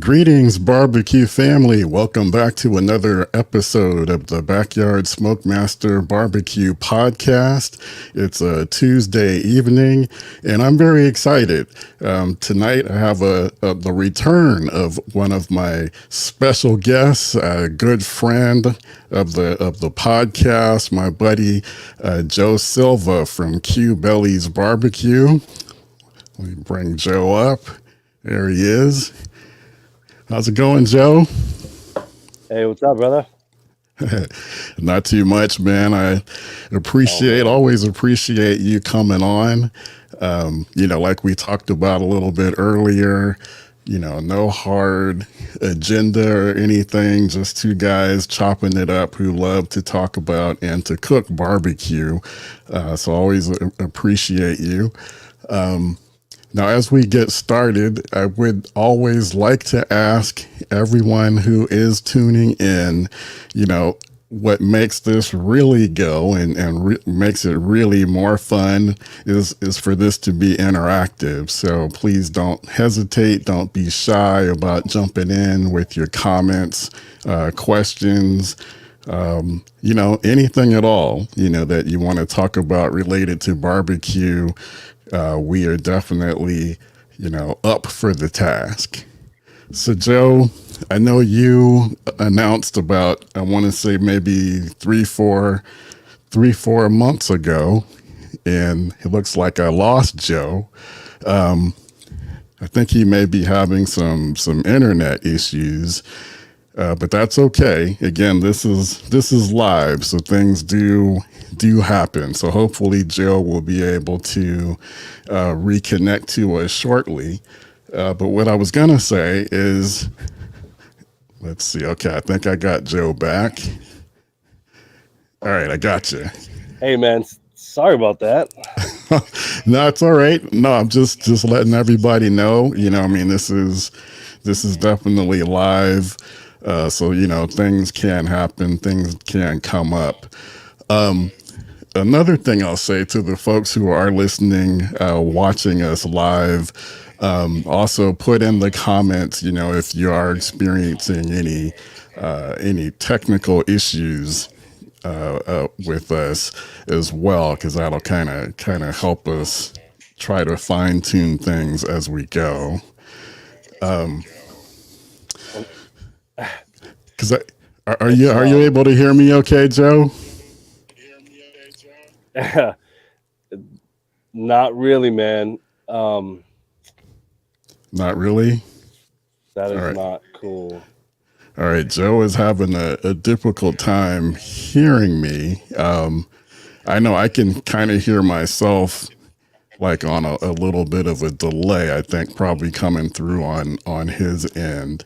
Greetings, barbecue family. Welcome back to another episode of the Backyard Smokemaster Barbecue Podcast. It's a Tuesday evening, and I'm very excited. Tonight, I have the return of one of my special guests, a good friend of the podcast, my buddy Joe Silva from Bellies Barbecue. Let me bring Joe up. There he is. How's it going, Joe? Hey, what's up, brother? Not too much, man. I always appreciate you coming on. Like we talked about a little bit earlier, no hard agenda or anything, just two guys chopping it up who love to talk about and to cook barbecue. So always appreciate you. Now, as we get started, I would always like to ask everyone who is tuning in, what makes this really go and makes it really more fun is for this to be interactive. So please don't hesitate. Don't be shy about jumping in with your comments, questions, anything at all, that you want to talk about related to barbecue. We are definitely, up for the task. So, Joe, I know you announced about, I want to say maybe three, four months ago, and it looks like I lost Joe. I think he may be having some internet issues. But that's okay. Again, this is live, so things do happen. So hopefully Joe will be able to reconnect to us shortly. But what I was gonna say is, let's see. Okay, I think I got Joe back. All right, I got you. Hey, man, sorry about that. No, it's all right. No, I'm just letting everybody know. This is definitely live. So, things can happen, things can come up. Another thing I'll say to the folks who are listening, watching us live, also put in the comments, if you are experiencing any technical issues with us as well, because that'll kind of help us try to fine tune things as we go. Because are you able to hear me okay, Joe? Not really, man. Not really? That is not cool. All right, Joe is having a difficult time hearing me. I know I can kind of hear myself like on a little bit of a delay, I think probably coming through on his end.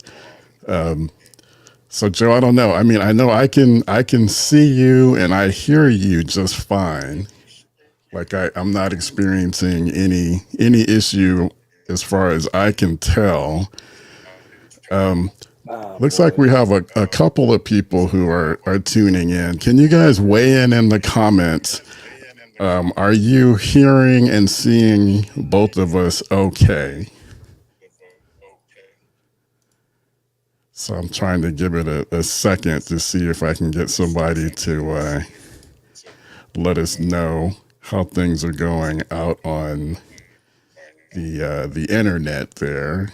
So Joe, I don't know. I mean, I know I can see you and I hear you just fine. Like I'm not experiencing any issue as far as I can tell. Looks like we have a couple of people who are tuning in. Can you guys weigh in the comments? Are you hearing and seeing both of us okay? So I'm trying to give it a second to see if I can get somebody to let us know how things are going out on the internet there.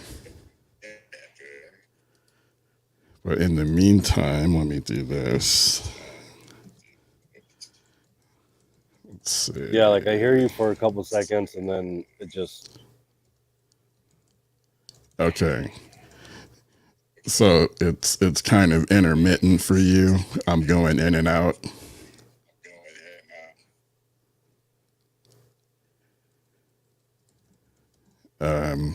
But in the meantime, let me do this. Let's see. Yeah, like I hear you for a couple seconds and then it just... Okay. So it's kind of intermittent for you. I'm going in and out. All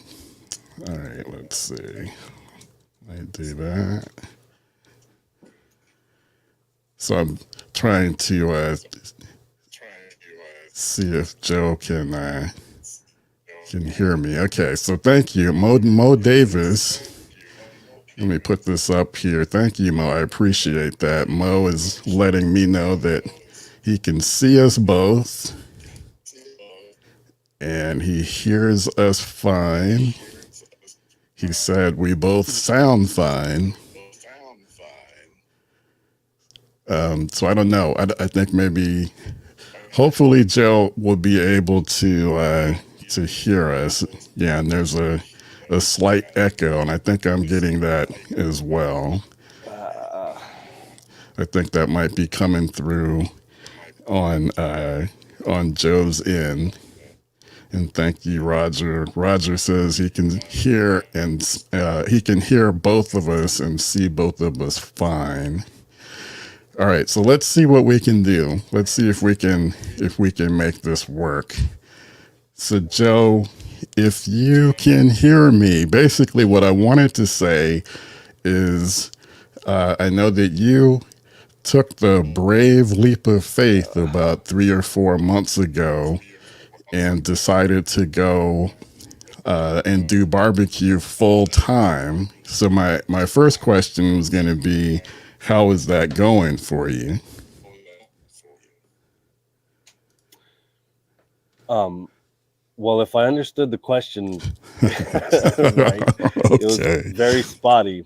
right, let's see. I do that. So I'm trying to see if Joe can hear me. Okay, so thank you, Mo Davis. Let me put this up here. Thank you, Mo. I appreciate that. Mo is letting me know that he can see us both and he hears us fine. He said we both sound fine. So I don't know. I think maybe, hopefully, Joe will be able to hear us. Yeah, and there's a slight echo, and I think I'm getting that as well. Uh, I think that might be coming through on on Joe's end. And thank you, Roger. Roger says he can hear both of us and see both of us fine. All right, so let's see what we can do. Let's see if we can make this work. So, Joe, if you can hear me, basically what I wanted to say is I know that you took the brave leap of faith about 3 or 4 months ago and decided to go and do barbecue full time. So my first question was going to be, how is that going for you? um, well, if I understood the question right, it was Okay, very spotty.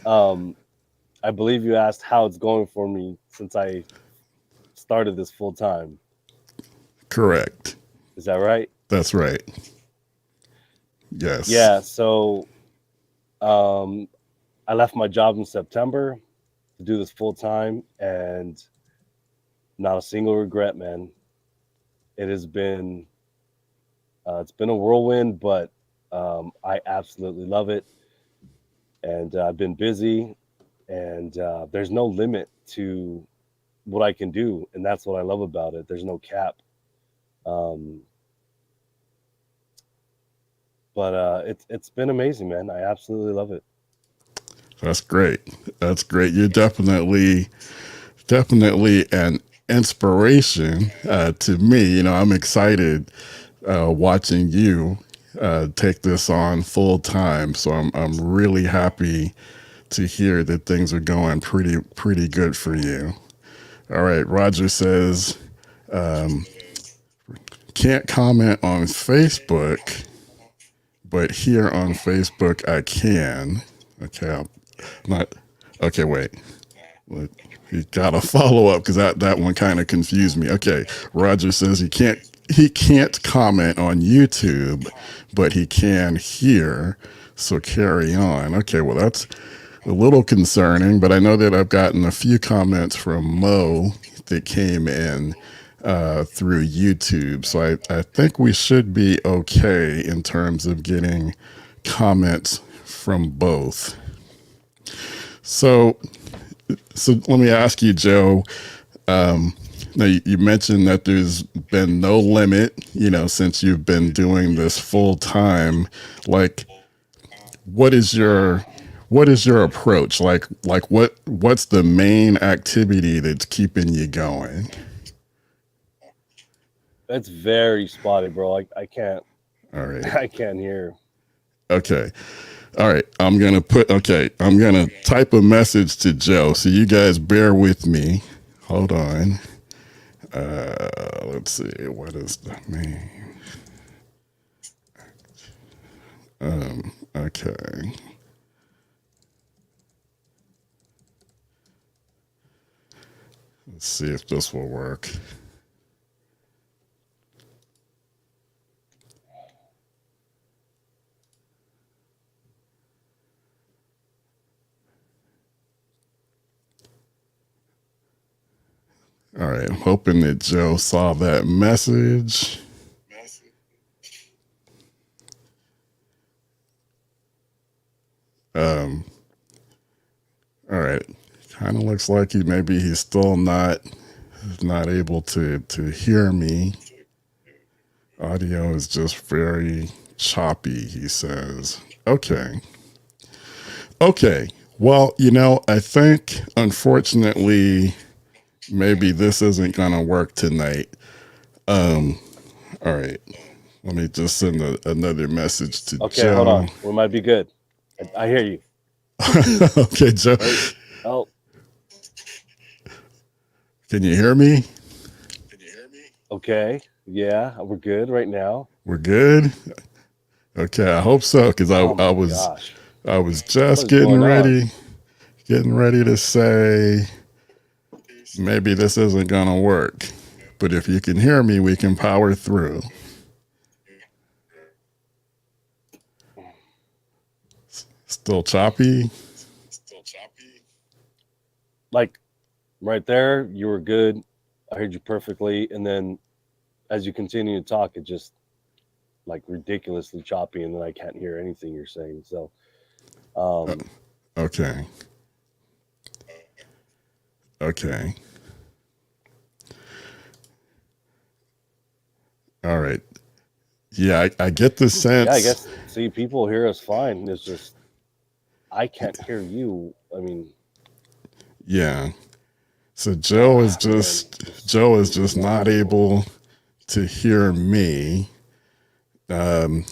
Um, I believe you asked how it's going for me since I started this full time. correct. Is that right? That's right. Yes. Yeah. So um, I left my job in September to do this full time, and not a single regret, man. It has been it's been a whirlwind, but I absolutely love it, and I've been busy, and there's no limit to what I can do, and that's what I love about it. There's no cap. Um, but it's been amazing, man. I absolutely love it. That's great. That's great. You're definitely an inspiration to me. You know, I'm excited watching you take this on full time. So I'm really happy to hear that things are going pretty good for you. All right, Roger says can't comment on Facebook, but here on Facebook I can. Okay, I'm not. Okay, wait. You got to follow up because that one kind of confused me. Okay, Roger says he can't comment on YouTube, but he can hear. So carry on. Okay, well that's a little concerning, but I know that I've gotten a few comments from Mo that came in through YouTube. So I think we should be okay in terms of getting comments from both. So so let me ask you, Joe. Now you mentioned that there's been no limit, you know, since you've been doing this full time. Like, what is your what is your approach? What's the main activity that's keeping you going? It's very spotty, bro. I can't All right. I can't hear. Okay. All right. I'm gonna type a message to Joe. So you guys bear with me. Hold on. Let's see. What is the name? Okay. Let's see if this will work. All right. I'm hoping that Joe saw that message. Um, all right. Kind of looks like he's still not able to hear me. Audio is just very choppy, he says. Okay. Okay. Well, you know, I think unfortunately maybe this isn't going to work tonight. All right. Let me just send another message to Okay, hold Joe. on. We might be good. I hear you. Okay, Joe. Wait. Oh, Can you hear me? okay. Yeah, we're good right now. We're good. Okay, I hope so because Oh I my was gosh. I was What just is going on? getting ready to say maybe this isn't gonna work. But if you can hear me, we can power through. Still choppy? Like right there, you were good. I heard you perfectly. And then as you continue to talk, it just like ridiculously choppy, and then I can't hear anything you're saying. So, Uh, um, okay. Okay. All right. Yeah, I get the yeah, I sense. guess see people hear us fine. It's just I can't hear you. I mean, Yeah. So man, this Joe is is just not not usual. able to hear me.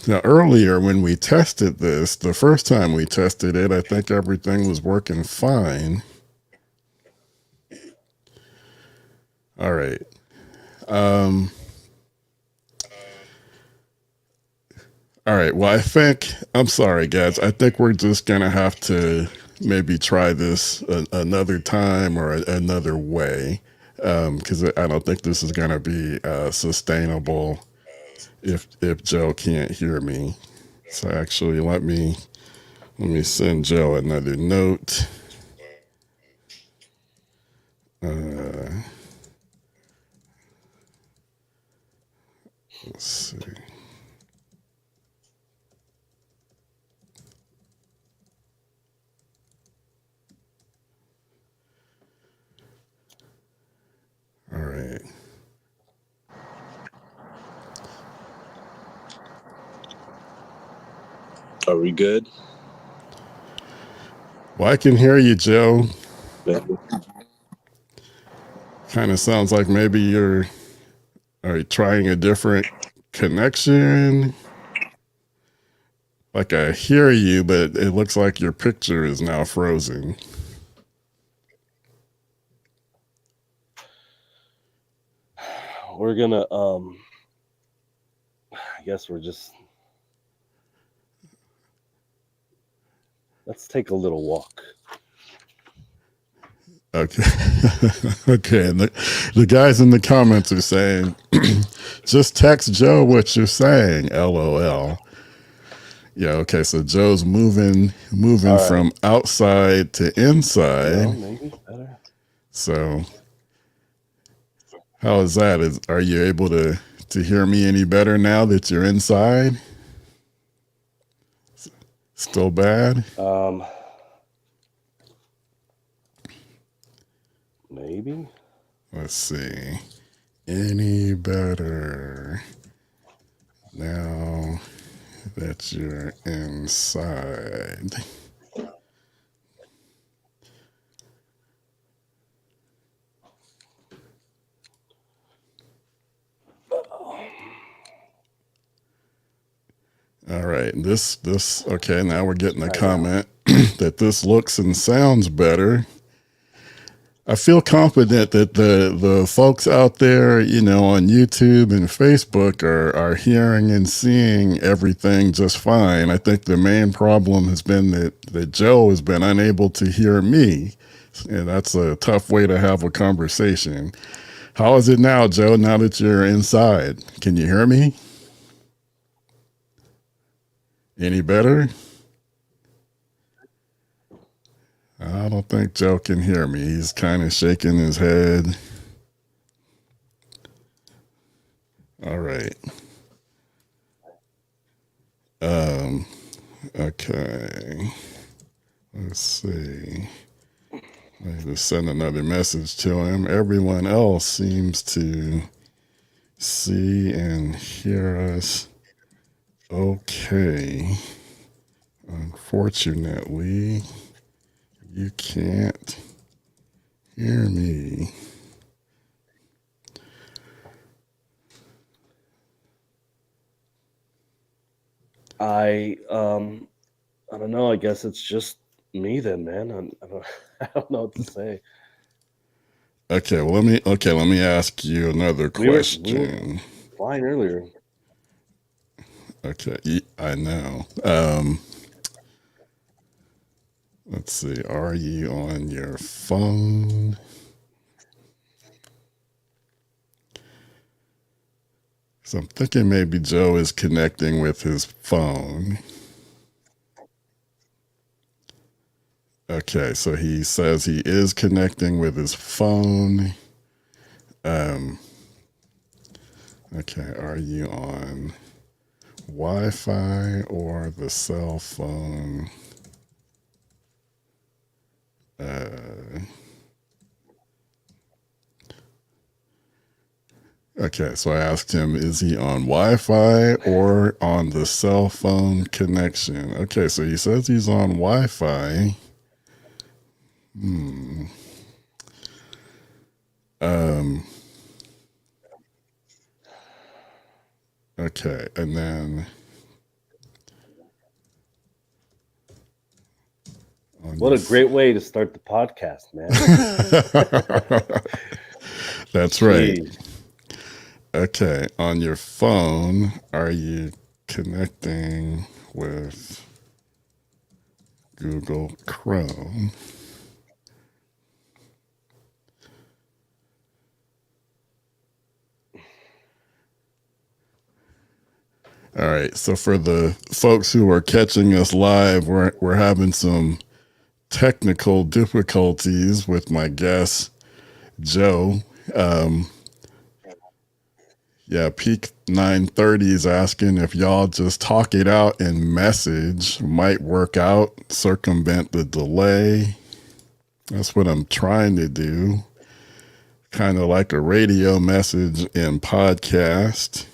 Now earlier when we tested this, the first time we tested it, I think everything was working fine. All right. Um, all right. Well, I'm sorry, guys. I think we're just going to have to maybe try this another time or another way because I don't think this is going to be sustainable if Joe can't hear me. So actually, let me send Joe another note. Uh, let's see. All right. Are we good? Well, I can hear you, Joe. Yeah. Kind of sounds like maybe you're trying a different connection. Like I hear you, but it looks like your picture is now frozen. We're gonna I guess we're just let's take a little walk. Okay. Okay. And the guys in the comments are saying, just text Joe what you're saying. LOL. Yeah. Okay. So Joe's moving All right. from outside to Well, inside. maybe better. So how is that? Are you able to hear me any better now that you're inside? Still bad? Maybe. Let's see. Any better now that you're inside? All right. This okay, now we're getting a Try now. comment that this looks and sounds better. I feel confident that the folks out there, on YouTube and Facebook are hearing and seeing everything just fine. I think the main problem has been that Joe has been unable to hear me. And that's a tough way to have a conversation. How is it now, Joe, now that you're inside? Can you hear me? Any better? I don't think Joe can hear me. He's kind of shaking his head. All right. Um, okay. Let's see. I just send another message to him. Everyone else seems to see and hear us okay. Unfortunately, you can't hear me. I don't know. I guess it's just me then, man. I don't I don't know what to say. Okay, well let me ask you another We were question. fine earlier. Okay, I know. Let's see. Are you on your phone? So I'm thinking maybe Joe is connecting with his phone. Okay, so he says he is connecting with his phone. Okay, are you on Wi-Fi or the cell phone? Okay, so I asked him, is he on Wi-Fi or on the cell phone connection? Okay, so he says he's on Wi-Fi. Okay, and then What a great way to start the podcast, man. That's right. Jeez. Okay, on your phone, are you connecting with Google Chrome? All right, so for the folks who are catching us live, we're having some technical difficulties with my guest, Joe. Yeah, Peak 930 is asking if y'all just talk it out and message might work out, circumvent the delay. That's what I'm trying to do. Kind of like a radio message in podcast.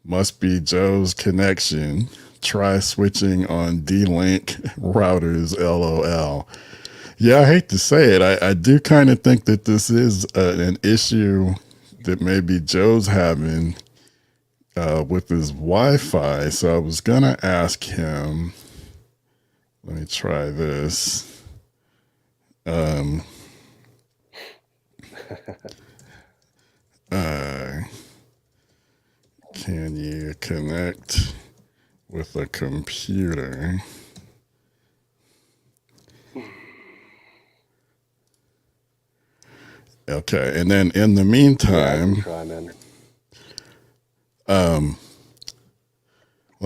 Must be Joe's connection. Try switching on D-Link routers, LOL. Yeah, I hate to say it. I do kind of think that this is an issue that maybe Joe's having with his Wi-Fi. So I was going to ask him, let me try this. Can you connect with a computer? Okay, and then in the meantime, let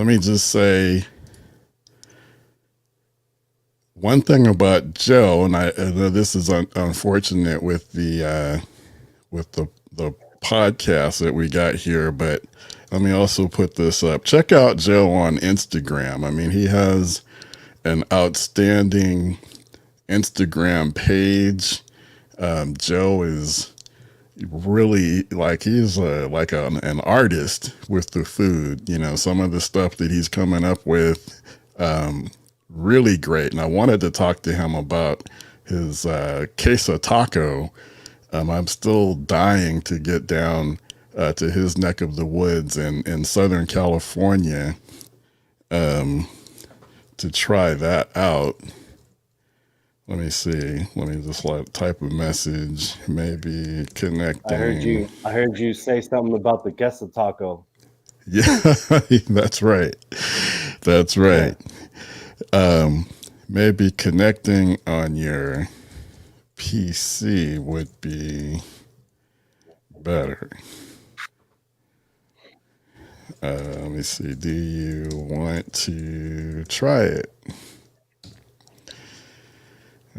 me just say one thing about Joe, and I know this is unfortunate with the podcast that we got here, but let me also put this up. Check out Joe on Instagram. I mean, he has an outstanding Instagram page. Joe is really like he's like an artist with the food. You know, some of the stuff that he's coming up with, really great. And I wanted to talk to him about his queso taco. I'm still dying to get down to his neck of the woods in Southern California to try that out. Let me see. Let me just type a message. Maybe connecting. I heard you say something about the queso taco. Yeah, that's right. That's right. Maybe connecting on your PC would be better. Let me see. Do you want to try it?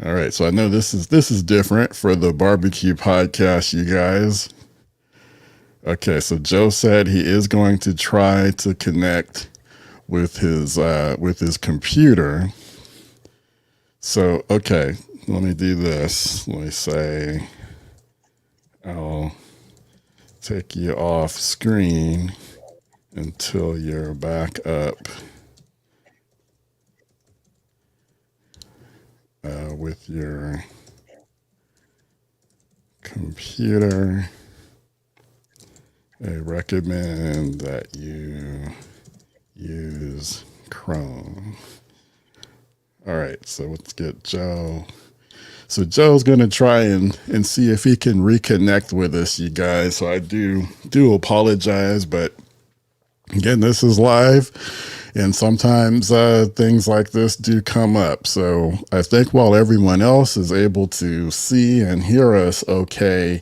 All right. So I know this is different for the barbecue podcast, you guys. Okay. So Joe said he is going to try to connect with his computer. So okay, let me do this. Let me say I'll take you off screen until you're back up with your computer. I recommend that you use Chrome. All right, so let's get Joe. So Joe's gonna try and see if he can reconnect with us, you guys. So I do apologize, but Again, this is live, and sometimes things like this do come up. So I think while everyone else is able to see and hear us okay,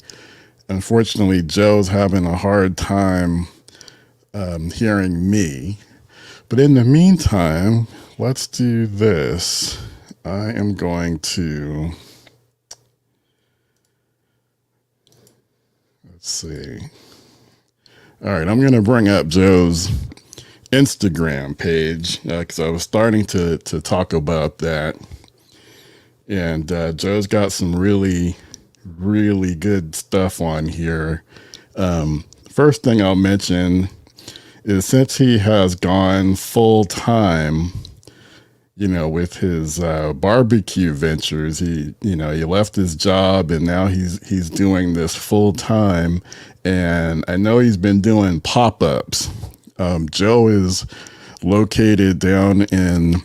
unfortunately, Joe's having a hard time hearing me. But in the meantime, let's do this. I am going to, let's see. All right, I'm going to bring up Joe's Instagram page because I was starting to talk about that. And Joe's got some really, really good stuff on here. First thing I'll mention is since he has gone full time, with his barbecue ventures, he left his job and now he's doing this full time. And I know he's been doing pop ups. Joe is located down in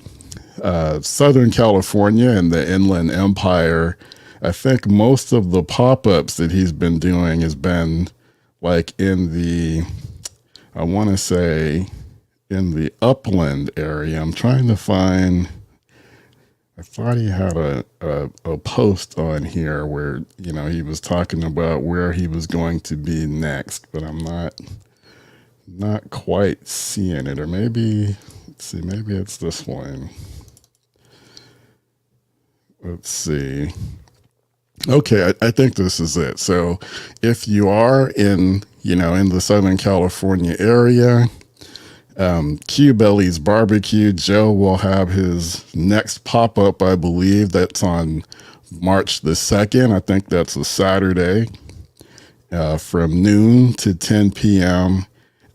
Southern California and the Inland Empire. I think most of the pop ups that he's been doing has been like in the, I want to say, in the upland area. I'm trying to find, I thought he had a post on here where, he was talking about where he was going to be next, but I'm not quite seeing it. Or maybe, let's see, maybe it's this one. Let's see. Okay, I think this is it. So if you are in the Southern California area, Bellies Barbecue, Joe will have his next pop up, I believe that's on March the 2nd. I think that's a Saturday from noon to 10 p.m.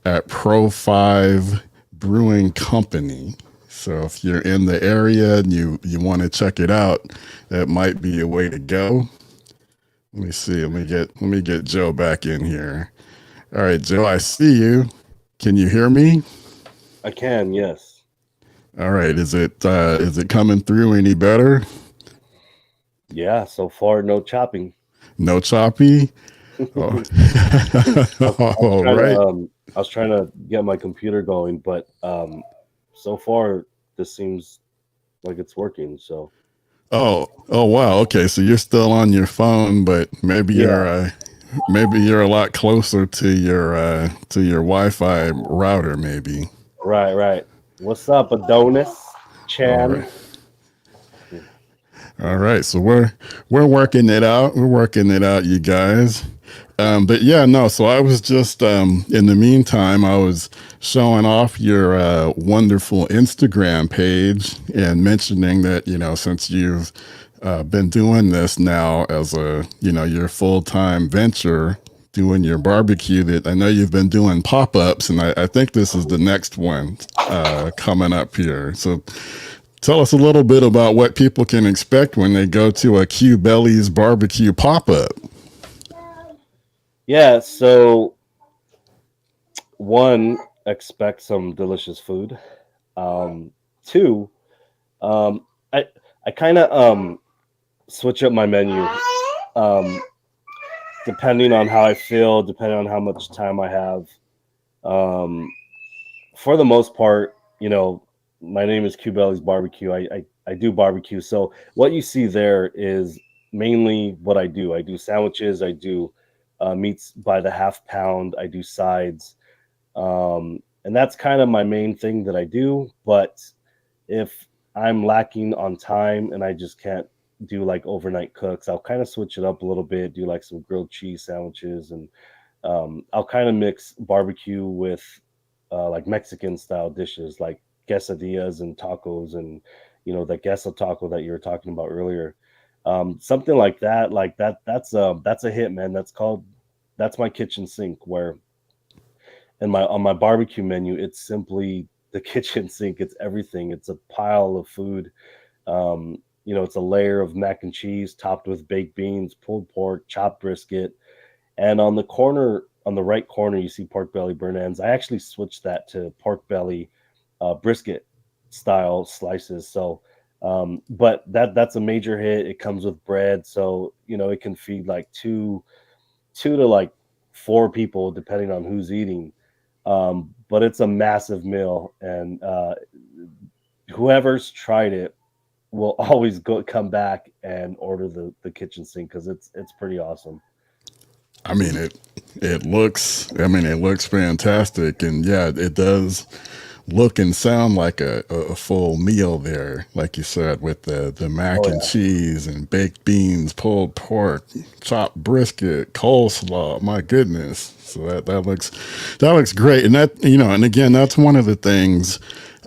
at Pro 5 Brewing Company. So if you're in the area and you want to check it out, that might be a way to go. Let me see. Let me get Joe back in here. All right, Joe, I see you. Can you hear me? I can, yes. All right. Is it coming through any better? Yeah, so far no chopping. No choppy? Oh. All right. I was trying to get my computer going, but so far this seems like it's working. So Oh wow. Okay, so you're still on your phone, but yeah, maybe you're a lot closer to your Wi-Fi router maybe. right. What's up, Adonis All right. Chan? All right, so we're working it out. We're working it out, you guys. But yeah, no. So I was just in the meantime, I was showing off your wonderful Instagram page and mentioning that since you've been doing this now as a your full time venture, doing your barbecue, that I know you've been doing pop ups, and I think this is the next one coming up here. So tell us a little bit about what people can expect when they go to a Bellies barbecue pop up. Yeah, so one, expect some delicious food. Two, um, I I kind of switch up my menu um, depending on how I feel, depending on how much time I have. Um, for the most part, my name is Bellies Barbecue. I do barbecue. So what you see there is mainly what I do. I do sandwiches. I do meats by the half pound. I do sides. And that's kind of my main thing that I do. But if I'm lacking on time and I just can't do like overnight cooks, I'll kind of switch it up a little bit, do like some grilled cheese sandwiches, and I'll kind of mix barbecue with like Mexican style dishes like quesadillas and tacos, and the queso taco that you were talking about earlier. Something like that, that's a hit, man. That's my kitchen sink. Where and my on my barbecue menu, it's simply the kitchen sink. It's everything. It's a pile of food. It's a layer of mac and cheese topped with baked beans, pulled pork, chopped brisket, and on the right corner, you see pork belly burnt ends. I actually switched that to pork belly brisket style slices. So, but that's a major hit. It comes with bread, so it can feed like two to like four people depending on who's eating. but it's a massive meal, and whoever's tried it will always come back and order the kitchen sink because it's pretty awesome. I mean it looks it looks fantastic, and yeah, it does look and sound like a full meal there, like you said, with the mac Oh and yeah. cheese and baked beans, pulled pork, chopped brisket, coleslaw. My goodness. So that looks great. And that, and again, that's one of the things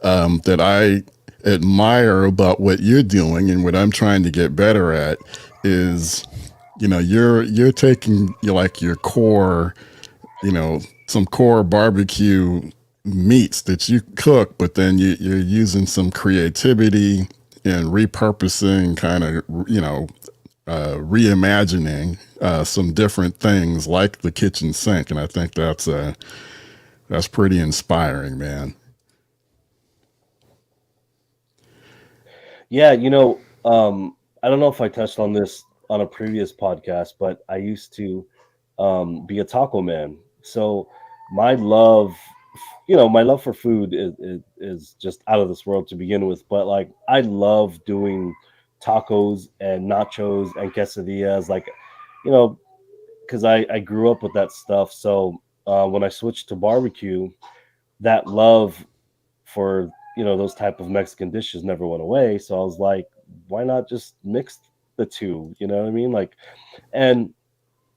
that I admire about what you're doing and what I'm trying to get better at is, you're taking like your core, some core barbecue meats that you cook, but then you're using some creativity and repurposing, kind of, reimagining some different things like the kitchen sink, and I think that's pretty inspiring, man. Yeah, I don't know if I touched on this on a previous podcast, but I used to be a taco man. So my love, my love for food is just out of this world to begin with. But like, I love doing tacos and nachos and quesadillas, like, you know, because I grew up with that stuff. So when I switched to barbecue, that love for those type of Mexican dishes never went away. So I was like, why not just mix the two? You know what I mean? Like, and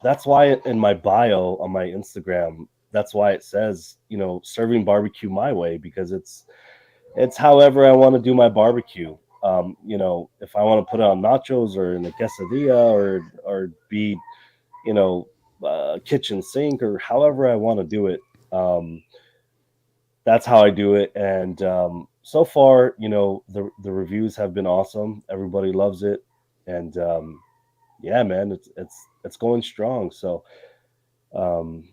that's why in my bio on my Instagram, that's why it says serving barbecue my way, because it's however I want to do my barbecue. If I want to put it on nachos or in a quesadilla or be you know kitchen sink or however I want to do it. That's how I do it. And so far, the reviews have been awesome. Everybody loves it, and yeah, man, it's going strong. So um,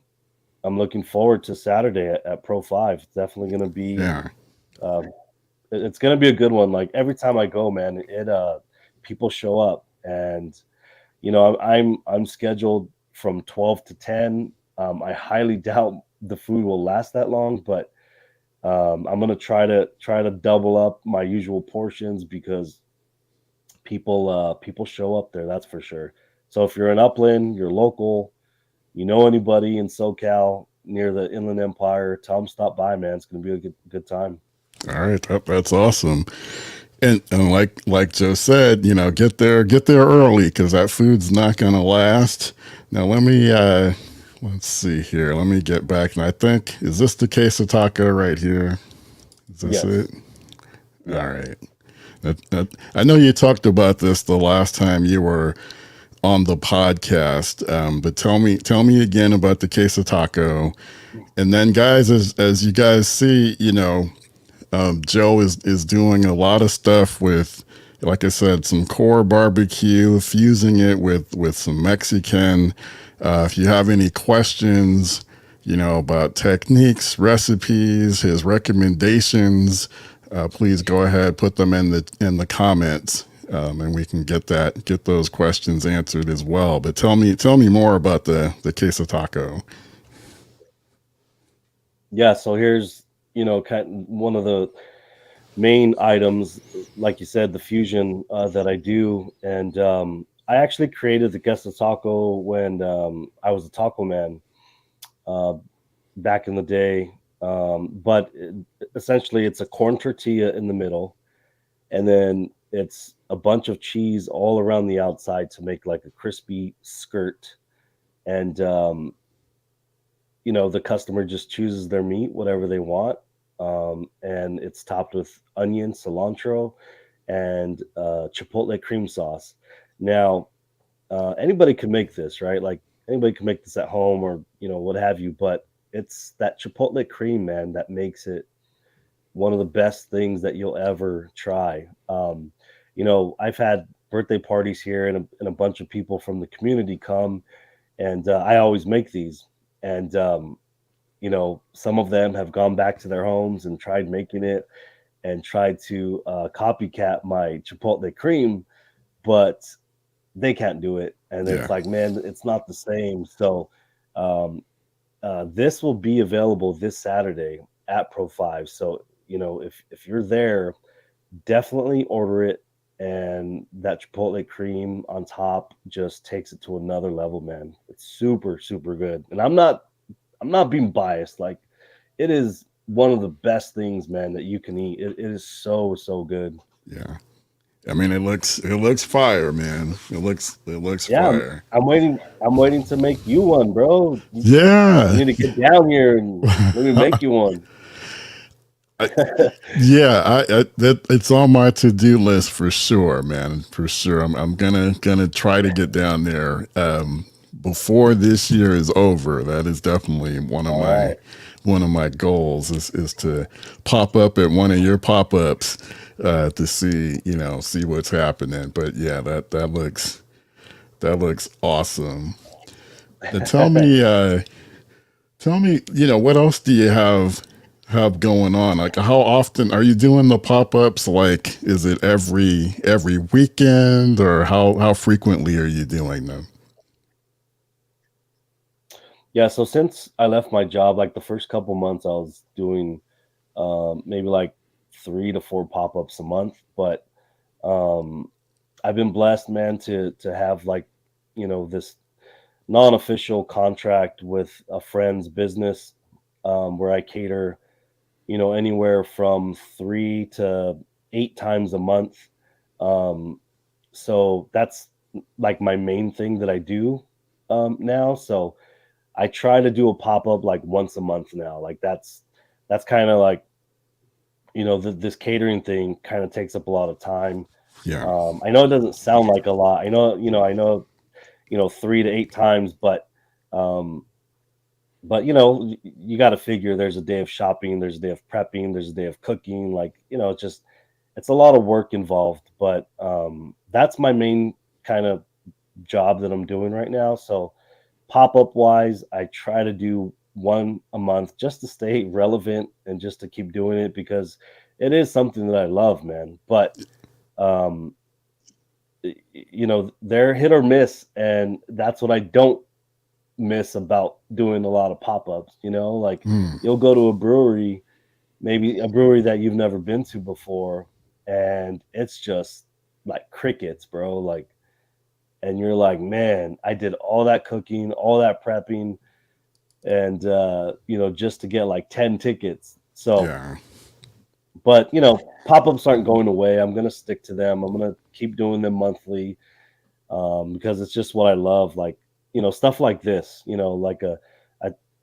I'm looking forward to Saturday at Pro Five. It's definitely going to be Yeah. um, it's going to be a good one. Like every time I go, man, it people show up, and I'm scheduled from 12 to 10. I highly doubt the food will last that long, but I'm gonna try to double up my usual portions because people show up there. That's for sure. So if you're in Upland, you're local, you know anybody in SoCal near the Inland Empire, tell them stop by, man. It's gonna be a good time. All right, that's awesome. And like Joe said, get there early because that food's not gonna last. Now let's see here. Let me get back, and I think, is this the queso taco right here? Is this Yes. it? Yeah. All right. I know you talked about this the last time you were on the podcast, but tell me again about the queso taco, and then guys, as you guys see, Joe is doing a lot of stuff with, like I said, some core barbecue, fusing it with some Mexican. If you have any questions, about techniques, recipes, his recommendations, please go ahead, put them in the comments, and we can get those questions answered as well. But tell me more about the queso taco. Yeah. So here's one of the main items, like you said, the fusion that I do, and I actually created the queso taco when I was a taco man uh, back in the day. But essentially, it's a corn tortilla in the middle, and then it's a bunch of cheese all around the outside to make like a crispy skirt. And the customer just chooses their meat, whatever they want, and it's topped with onion, cilantro, and chipotle cream sauce. Now, anybody can make this, right? Like anybody can make this at home or what have you, but it's that chipotle cream, man, that makes it one of the best things that you'll ever try. I've had birthday parties here, and a bunch of people from the community come, and I always make these. And some of them have gone back to their homes and tried making it and tried to copycat my chipotle cream, but they can't do it. And Yeah. it's like, man, it's not the same. So this will be available this Saturday. at Pro 5. So, if you're there, definitely order it. And that Chipotle cream on top just takes it to another level, man. It's super, super good. And I'm not being biased. Like, it is one of the best things, man, that you can eat. It is so, so good. Yeah. I mean, it looks fire, man. It looks Yeah, fire. I'm waiting to make you one, bro. You Yeah. need to get down here and let me make you one. I, yeah, that it's on my to-do list for sure, man. For sure. I'm gonna try to get down there before this year is over. That is definitely one of All my right. goals is to pop up at one of your pop-ups to see what's happening. But yeah, that looks awesome. Now tell me, what else do you have going on? Like, how often are you doing the pop-ups? Like, is it every weekend, or how frequently are you doing them? Yeah, so since I left my job, like the first couple months, I was doing maybe like 3 to 4 pop-ups a month. But um, I've been blessed, man, to have like this non-official contract with a friend's business, where I cater anywhere from 3 to 8 times a month. Um, so that's like my main thing that I do now. So I try to do a pop up like once a month now. Like that's kind of like this catering thing kind of takes up a lot of time. Yeah, I know it doesn't sound like a lot. I know 3 to 8 times, um, but you got to figure there's a day of shopping, there's a day of prepping, there's a day of cooking. Like it's a lot of work involved. But that's my main kind of job that I'm doing right now. So pop up wise, I try to do one a month just to stay relevant and just to keep doing it because it is something that I love, man. But um, they're hit or miss, and that's what I don't miss about doing a lot of pop ups. Like mm, you'll go to a brewery, maybe a brewery that you've never been to before, and it's just like crickets, bro. Like, and you're like, man, I did all that cooking, all that prepping, and just to get like 10 tickets. So, yeah, but pop-ups aren't going away. I'm gonna stick to them. I'm gonna keep doing them monthly, because it's just what I love. Like stuff like this. Like a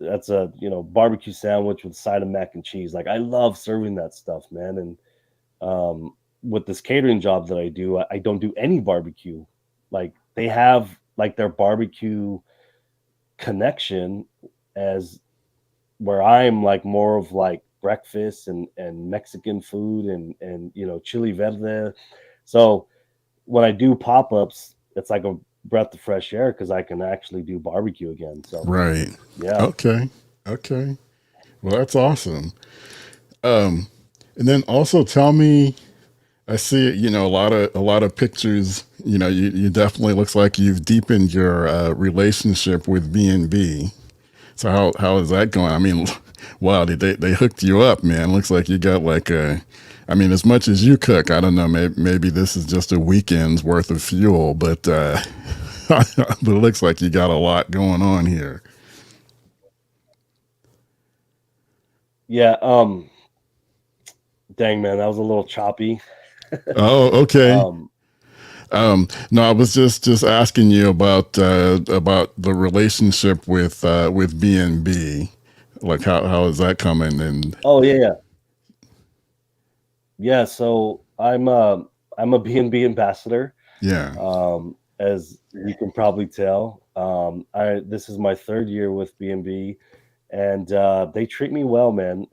that's a barbecue sandwich with a side of mac and cheese. Like I love serving that stuff, man. And with this catering job that I do, I don't do any barbecue. Like they have like their barbecue connection as where I'm like more of like breakfast and Mexican food and chili verde. So when I do pop ups, it's like a breath of fresh air because I can actually do barbecue again. So right. yeah. Okay, okay. Well, that's awesome. Um, and then also tell me, I see, a lot of pictures. You definitely looks like you've deepened your relationship with B&B. So how is that going? I mean, wow, they hooked you up, man. Looks like you got like I mean, as much as you cook, I don't know. Maybe this is just a weekend's worth of fuel, but but it looks like you got a lot going on here. Yeah. Dang man, that was a little choppy. Oh, okay. um No, I was just asking you about the relationship with B&B. Like how is that coming? And oh yeah. Yeah, so I'm a B&B ambassador, yeah, as you can probably tell. I This is my third year with B&B, and they treat me well, man.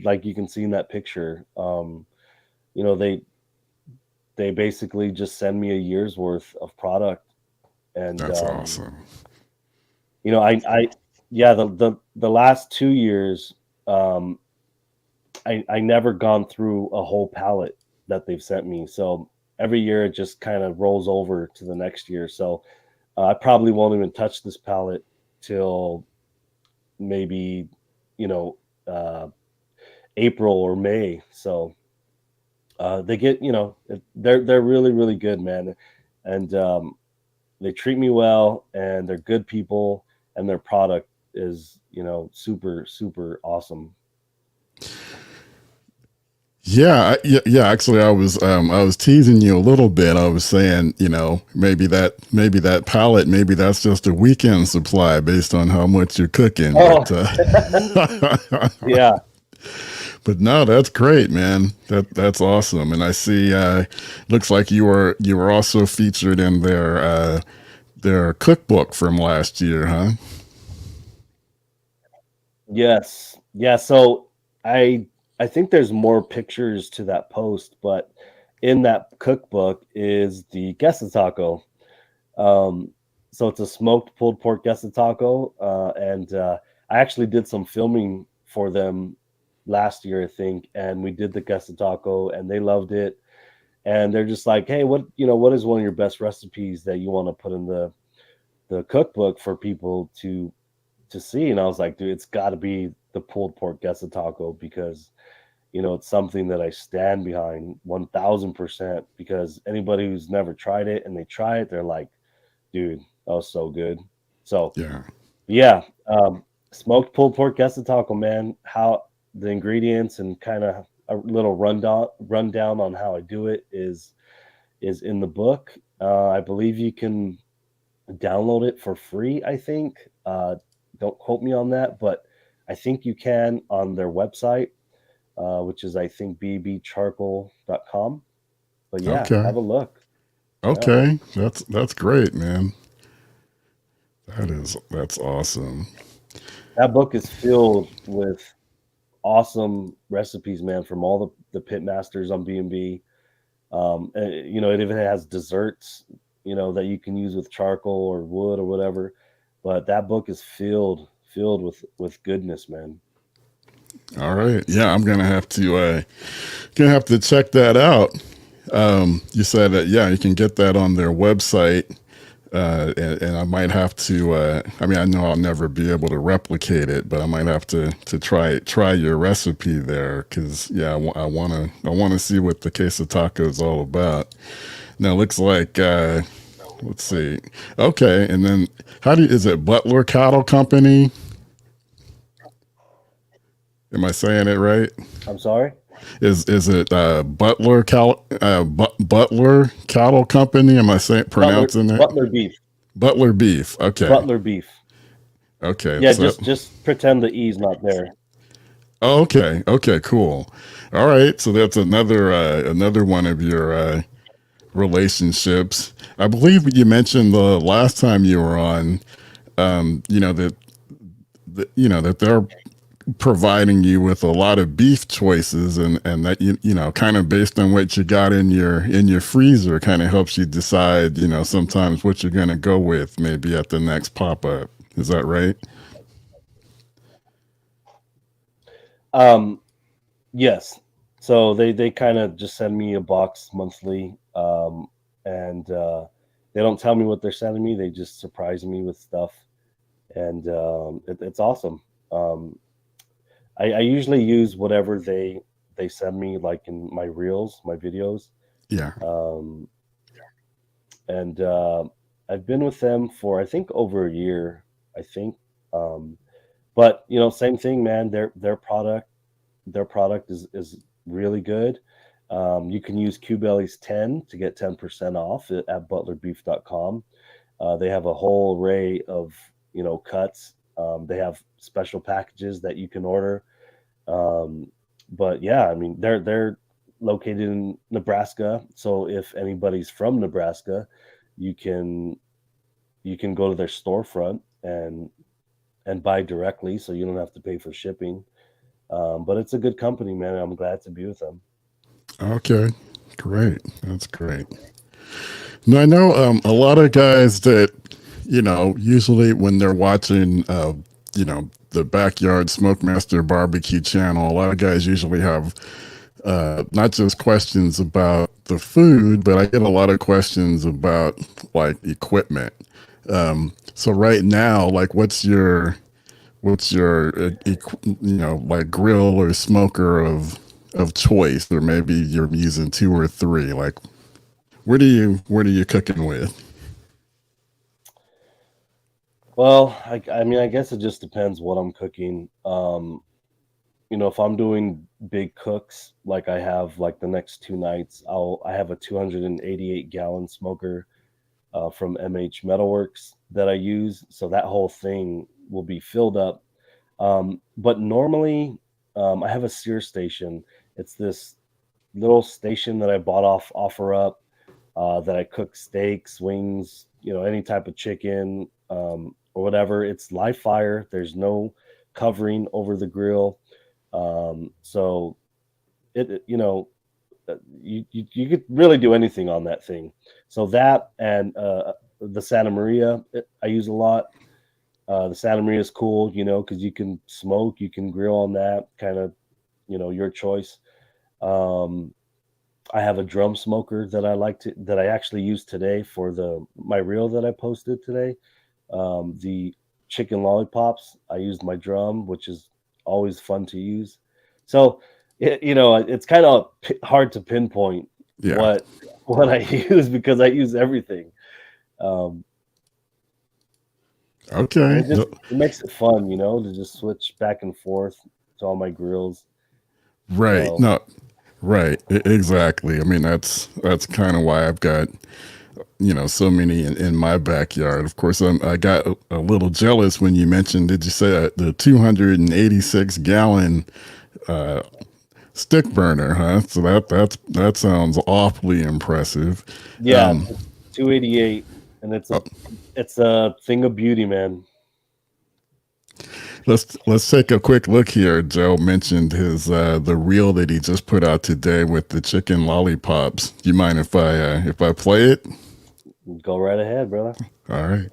Like you can see in that picture. You know, they basically just send me a year's worth of product, and that's awesome. I yeah, the last 2 years, um, I never gone through a whole pallet that they've sent me. So every year it just kind of rolls over to the next year. So I probably won't even touch this pallet till maybe you know uh, April or May. So they get, they're really, really good, man. And they treat me well, and they're good people, and their product is, super, super awesome. Yeah. Actually, I was teasing you a little bit. I was saying, maybe that pallet, maybe that's just a weekend supply based on how much you're cooking. Oh, yeah. But no, that's great, man. That's awesome. And I see, looks like you were also featured in their cookbook from last year, huh? Yes. Yeah. So I I think there's more pictures to that post, but in that cookbook is the queso taco. Um, so it's a smoked pulled pork queso taco, and I actually did some filming for them last year, I think, and we did the queso taco, and they loved it. And they're just like, "Hey, what is one of your best recipes that you want to put in the cookbook for people to see?" And I was like, "Dude, it's got to be the pulled pork queso taco because it's something that I stand behind 1000%. Because anybody who's never tried it and they try it, they're like, dude, that was so good." So Yeah. yeah, smoked pulled pork queso taco, man. How the ingredients and kind of a little rundown on how I do it is in the book. I believe you can download it for free. I think. Don't quote me on that, but I think you can on their website, which is I think bbcharcoal.com. But yeah, Okay. have a look. Yeah, Okay. That's great, man. That's awesome. that book is filled with awesome recipes, man, from all the pit masters on B&B. It even has desserts, that you can use with charcoal or wood or whatever. But that book is filled with goodness, man. All right. Yeah, I'm gonna have to check that out. You said that, yeah, you can get that on their website. And I might have to. I mean, I know I'll never be able to replicate it, but I might have to try your recipe there because yeah, I wanna see what the queso taco is all about. Now, it looks like let's see. Okay, and then is it Butler Cattle Company? Am I saying it right? I'm sorry. Is it Butler Cattle Company? Am I saying Butler pronouncing it? Butler beef. Butler Beef. Okay. Butler beef. Okay. Yeah, So just pretend the E's not there. oh, okay. Okay. Cool. All right. So that's another one of your relationships. I believe you mentioned the last time you were on. That they're providing you with a lot of beef choices, and that kind of based on what you got in your freezer kind of helps you decide sometimes what you're going to go with maybe at the next pop-up. Is that right? Um, yes. So they kind of just send me a box monthly, and they don't tell me what they're sending me. They just surprise me with stuff, and it's awesome. Um, I usually use whatever they send me, like in my reels, my videos, Yeah. um, and I've been with them for I think over a year. I think, um, but same thing, man. Their product is really good. You can use Bellies 10 to get 10% off at butlerbeef.com. They have a whole array of cuts. They have special packages that you can order. Um, but yeah, I mean they're located in Nebraska, so if anybody's from Nebraska, you can you can go to their storefront and buy directly, so you don't have to pay for shipping. But it's a good company, man. I'm glad to be with them. Okay. Great. That's great. Now I know a lot of guys that usually when they're watching the Backyard Smokemaster Barbecue channel, a lot of guys usually have not just questions about the food, but I get a lot of questions about like equipment. So right now, like, what's your like grill or smoker of choice, or maybe you're using two or three? Like, what are you cooking with? Well, I mean, I guess it just depends what I'm cooking. If I'm doing big cooks like I have like the next 2 nights, I have a 288-gallon smoker from MH Metalworks that I use, so that whole thing will be filled up. But normally, I have a sear station. It's this little station that I bought off OfferUp that I cook steaks, wings, any type of chicken or whatever. It's live fire. There's no covering over the grill, so you could really do anything on that thing. So that and the Santa Maria I use a lot. The Santa Maria is cool, because you can smoke, you can grill on that, kind of, your choice. Um, I have a drum smoker that I actually used today for my reel that I posted today. The chicken lollipops, I used my drum, which is always fun to use. So, it's kind of hard to pinpoint Yeah. what I use because I use everything. Um, and Okay. it makes it fun, to just switch back and forth to all my grills. Right. So No. Right. Exactly. I mean, that's kind of why I've got so many in my backyard. Of course, I got a little jealous when you mentioned. Did you say the 286-gallon stick burner? Huh. So that sounds awfully impressive. yeah, 288, and Uh, it's a thing of beauty, man. let's take a quick look here. Joe mentioned his the reel that he just put out today with the chicken lollipops. Do you mind if I play it? Go right ahead, brother. All right.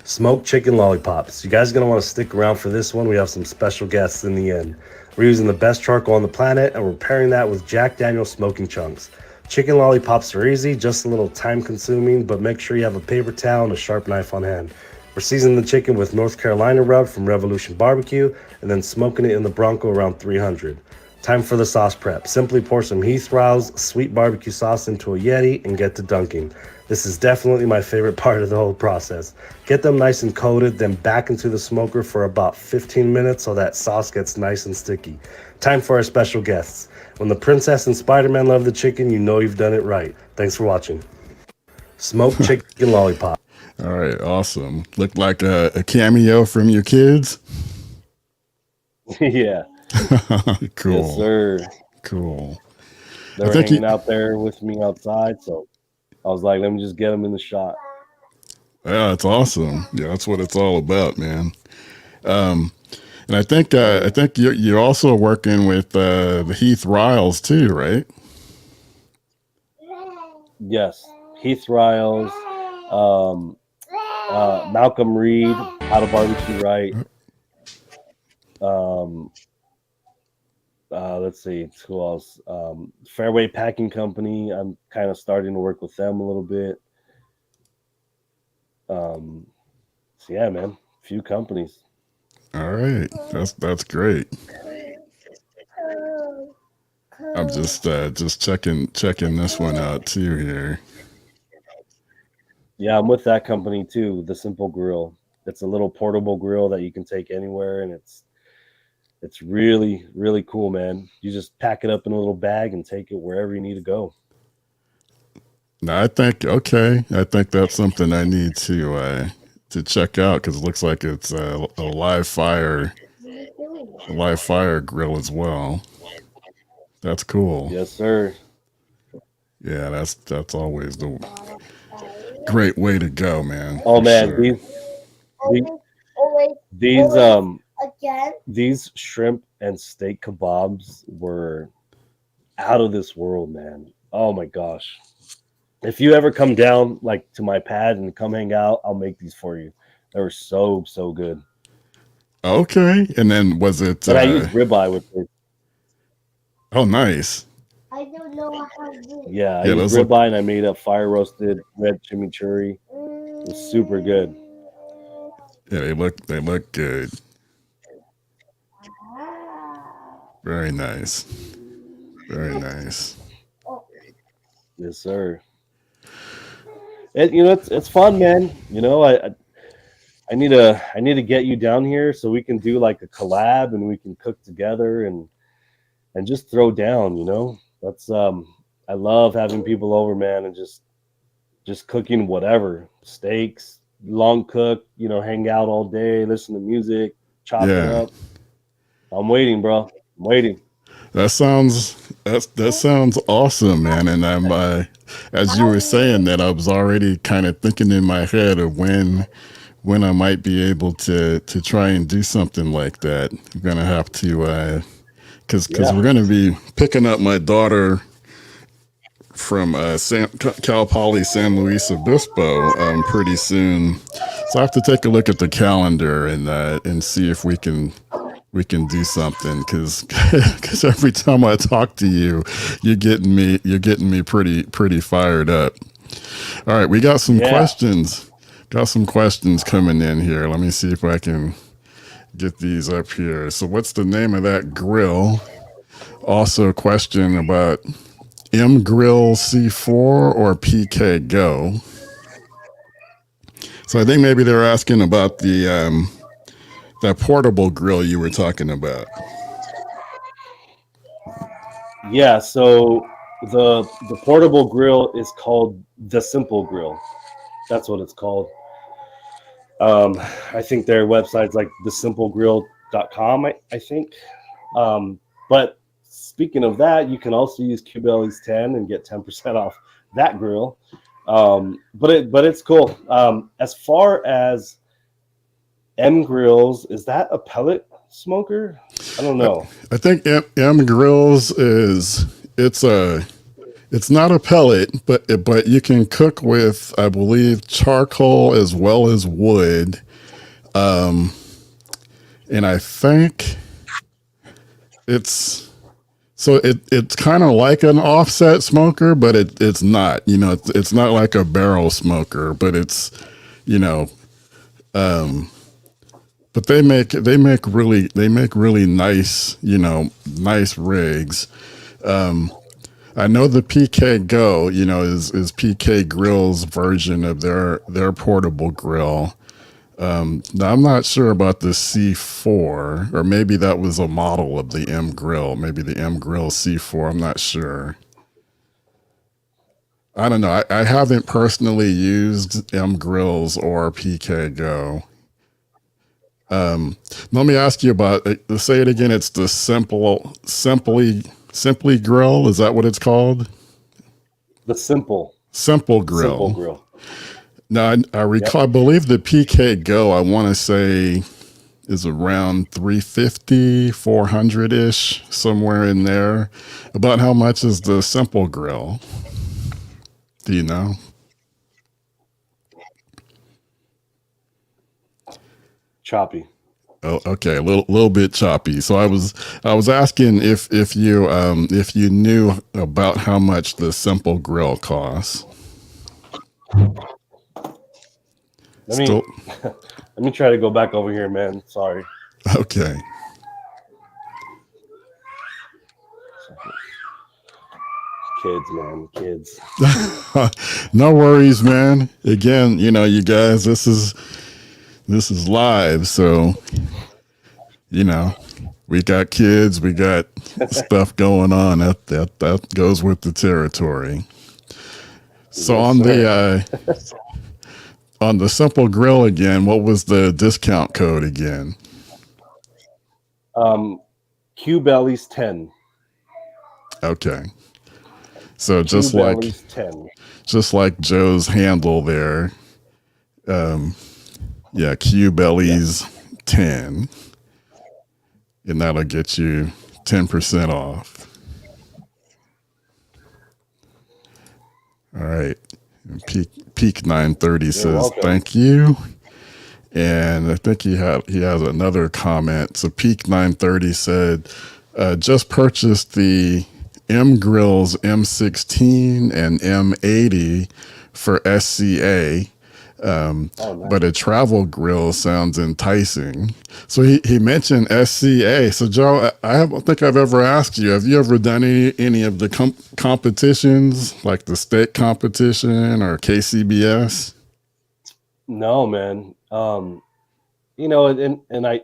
Smoked chicken lollipops. You guys are going to want to stick around for this one. We have some special guests in the end. We're using the best charcoal on the planet, and we're pairing that with Jack Daniel's smoking chunks. Chicken lollipops are easy, just a little time consuming, but make sure you have a paper towel and a sharp knife on hand. We're seasoning the chicken with North Carolina rub from Revolution Barbecue, and then smoking it in the Bronco around 300. Time for the sauce prep. Simply pour some Heath Rowell's sweet barbecue sauce into a Yeti and get to dunking. This is definitely my favorite part of the whole process. Get them nice and coated, then back into the smoker for about 15 minutes so that sauce gets nice and sticky. Time for our special guests. When the princess and Spider-Man love the chicken, you know you've done it right. Thanks for watching. Smoked chicken lollipop. All right, awesome. Looked like a cameo from your kids. Yeah. Cool. Yes, sir. Cool. They were hanging out there with me outside, so I was like, let me just get them in the shot. Yeah, that's awesome. Yeah, that's what it's all about, man. And I think you're also working with the Heath Riles too, right? Yes, Heath Riles, Malcolm Reed, How to Barbecue Right. Let's see, who else? Fairway Packing Company. I'm kind of starting to work with them a little bit. So yeah, man, a few companies. All right, that's great. I'm just checking this one out too here. Yeah, I'm with that company too. The Simple Grill. It's a little portable grill that you can take anywhere, and it's really, really cool, man. You just pack it up in a little bag and take it wherever you need to go. Now I think that's something I need to check out because it looks like it's a live fire grill as well. That's cool. Yes, sir. Yeah, that's always the great way to go, man. Oh man, sure. these shrimp and steak kebabs were out of this world, man. Oh my gosh. If you ever come down like to my pad and come hang out, I'll make these for you. They were so good. Okay, and then was it? But I used ribeye with it. Oh, nice. I don't know how to. Yeah, I used ribeye and I made a fire roasted red chimichurri. It was super good. Yeah, they look good. Very nice. Very nice. Yes, sir. It's fun, man. I need to get you down here so we can do like a collab and we can cook together and just throw down. That's I love having people over, man, and just cooking whatever steaks, long cook. Hang out all day, listen to music, chop it Yeah. up. I'm waiting, bro. I'm waiting. That sounds awesome, man. And as you were saying that, I was already kind of thinking in my head of when I might be able to try and do something like that. I'm gonna have to because we're Yeah, gonna be picking up my daughter from Cal Poly San Luis Obispo pretty soon. So I have to take a look at the calendar and see if we can do something because every time I talk to you, you're getting me pretty fired up. All right, we got some yeah. questions. Got some questions coming in here. Let me see if I can get these up here. So, what's the name of that grill? Also, a question about M Grill C4 or PK Go. So, I think maybe they're asking about the that portable grill you were talking about. Yeah, so the portable grill is called the Simple Grill. That's what it's called. I think their website's like thesimplegrill.com, I think. But speaking of that, you can also use Bellies 10 and get 10% off that grill. But it's cool. As far as M Grills, is that a pellet smoker? I don't I, know. I think M Grills it's not a pellet, but you can cook with, I believe, charcoal as well as wood. And I think it's it's kind of like an offset smoker, but it's not. It's not like a barrel smoker, but it's you know, but they make really nice nice rigs. I know the PK Go, is PK Grill's version of their portable grill. Now I'm not sure about the C4, or maybe that was a model of the M Grill, maybe the M Grill C4. I'm not sure. I don't know. I haven't personally used M Grills or PK Go. Let me ask you about. Say it again. It's the simply grill. Is that what it's called? The simple, Simple simple grill. grill. Now I recall. Yep. I believe the PK Go. I want to say is around 350, 400 ish, somewhere in there. About how much is the simple grill? Do you know? Choppy. Oh, okay, a little bit choppy. So I was asking if you knew about how much the simple grill costs. Let me Still let me try to go back over here, man. Sorry. okay. Kids, man. Kids. No worries, man. Again, you guys, this is live, so you know we got kids, we got stuff going on. That goes with the territory. So Yes, sir. on the simple grill again, what was the discount code again? Q Bellies 10. Okay. So Q just like Bellies 10. just like Joe's handle there, yeah, Q Bellies Yes. 10, and that'll get you 10% off. All right. And Peak 930 You're says welcome. thank you. And I think he has another comment. So Peak 930 said, just purchased the M Grills M16 and M80 for SCA. Oh, nice. But a travel grill sounds enticing. So he mentioned SCA. So Joe, I don't think I've ever asked you, have you ever done any of the competitions, like the state competition or KCBS? No, man. And I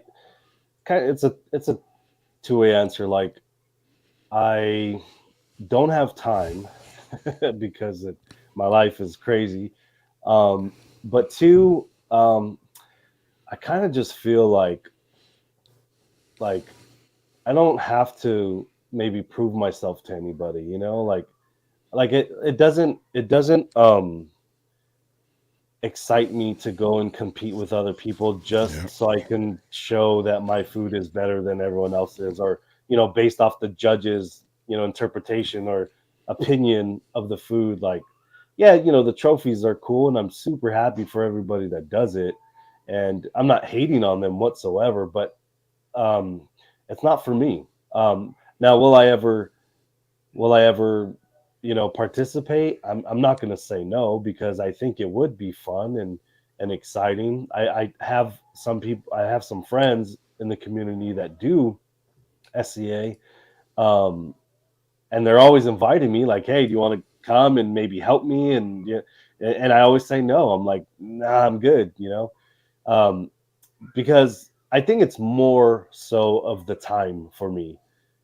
kind of it's a two-way answer. Like, I don't have time because my life is crazy. But two, I kind of just feel like I don't have to maybe prove myself to anybody, like it doesn't excite me to go and compete with other people Yeah. just so I can show that my food is better than everyone else's, or based off the judges interpretation or opinion of the food. Like, yeah, the trophies are cool and I'm super happy for everybody that does it, and I'm not hating on them whatsoever, but it's not for me. Now, will I ever participate? I'm not going to say no, because I think it would be fun and exciting. I have some people, I have some friends in the community that do SCA, um, and they're always inviting me, like, hey, do you want to come and maybe help me? And yeah, and I always say no. I'm like, nah, I'm good, um, because I think it's more so of the time for me,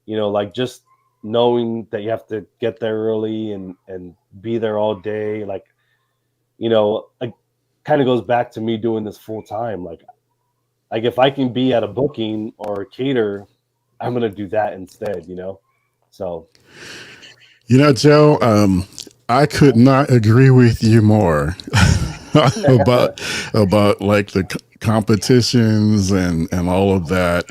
like, just knowing that you have to get there early and be there all day. Like, it kind of goes back to me doing this full time. Like if I can be at a booking or a cater, I'm gonna do that instead. So Joe, I could not agree with you more about like the competitions and all of that.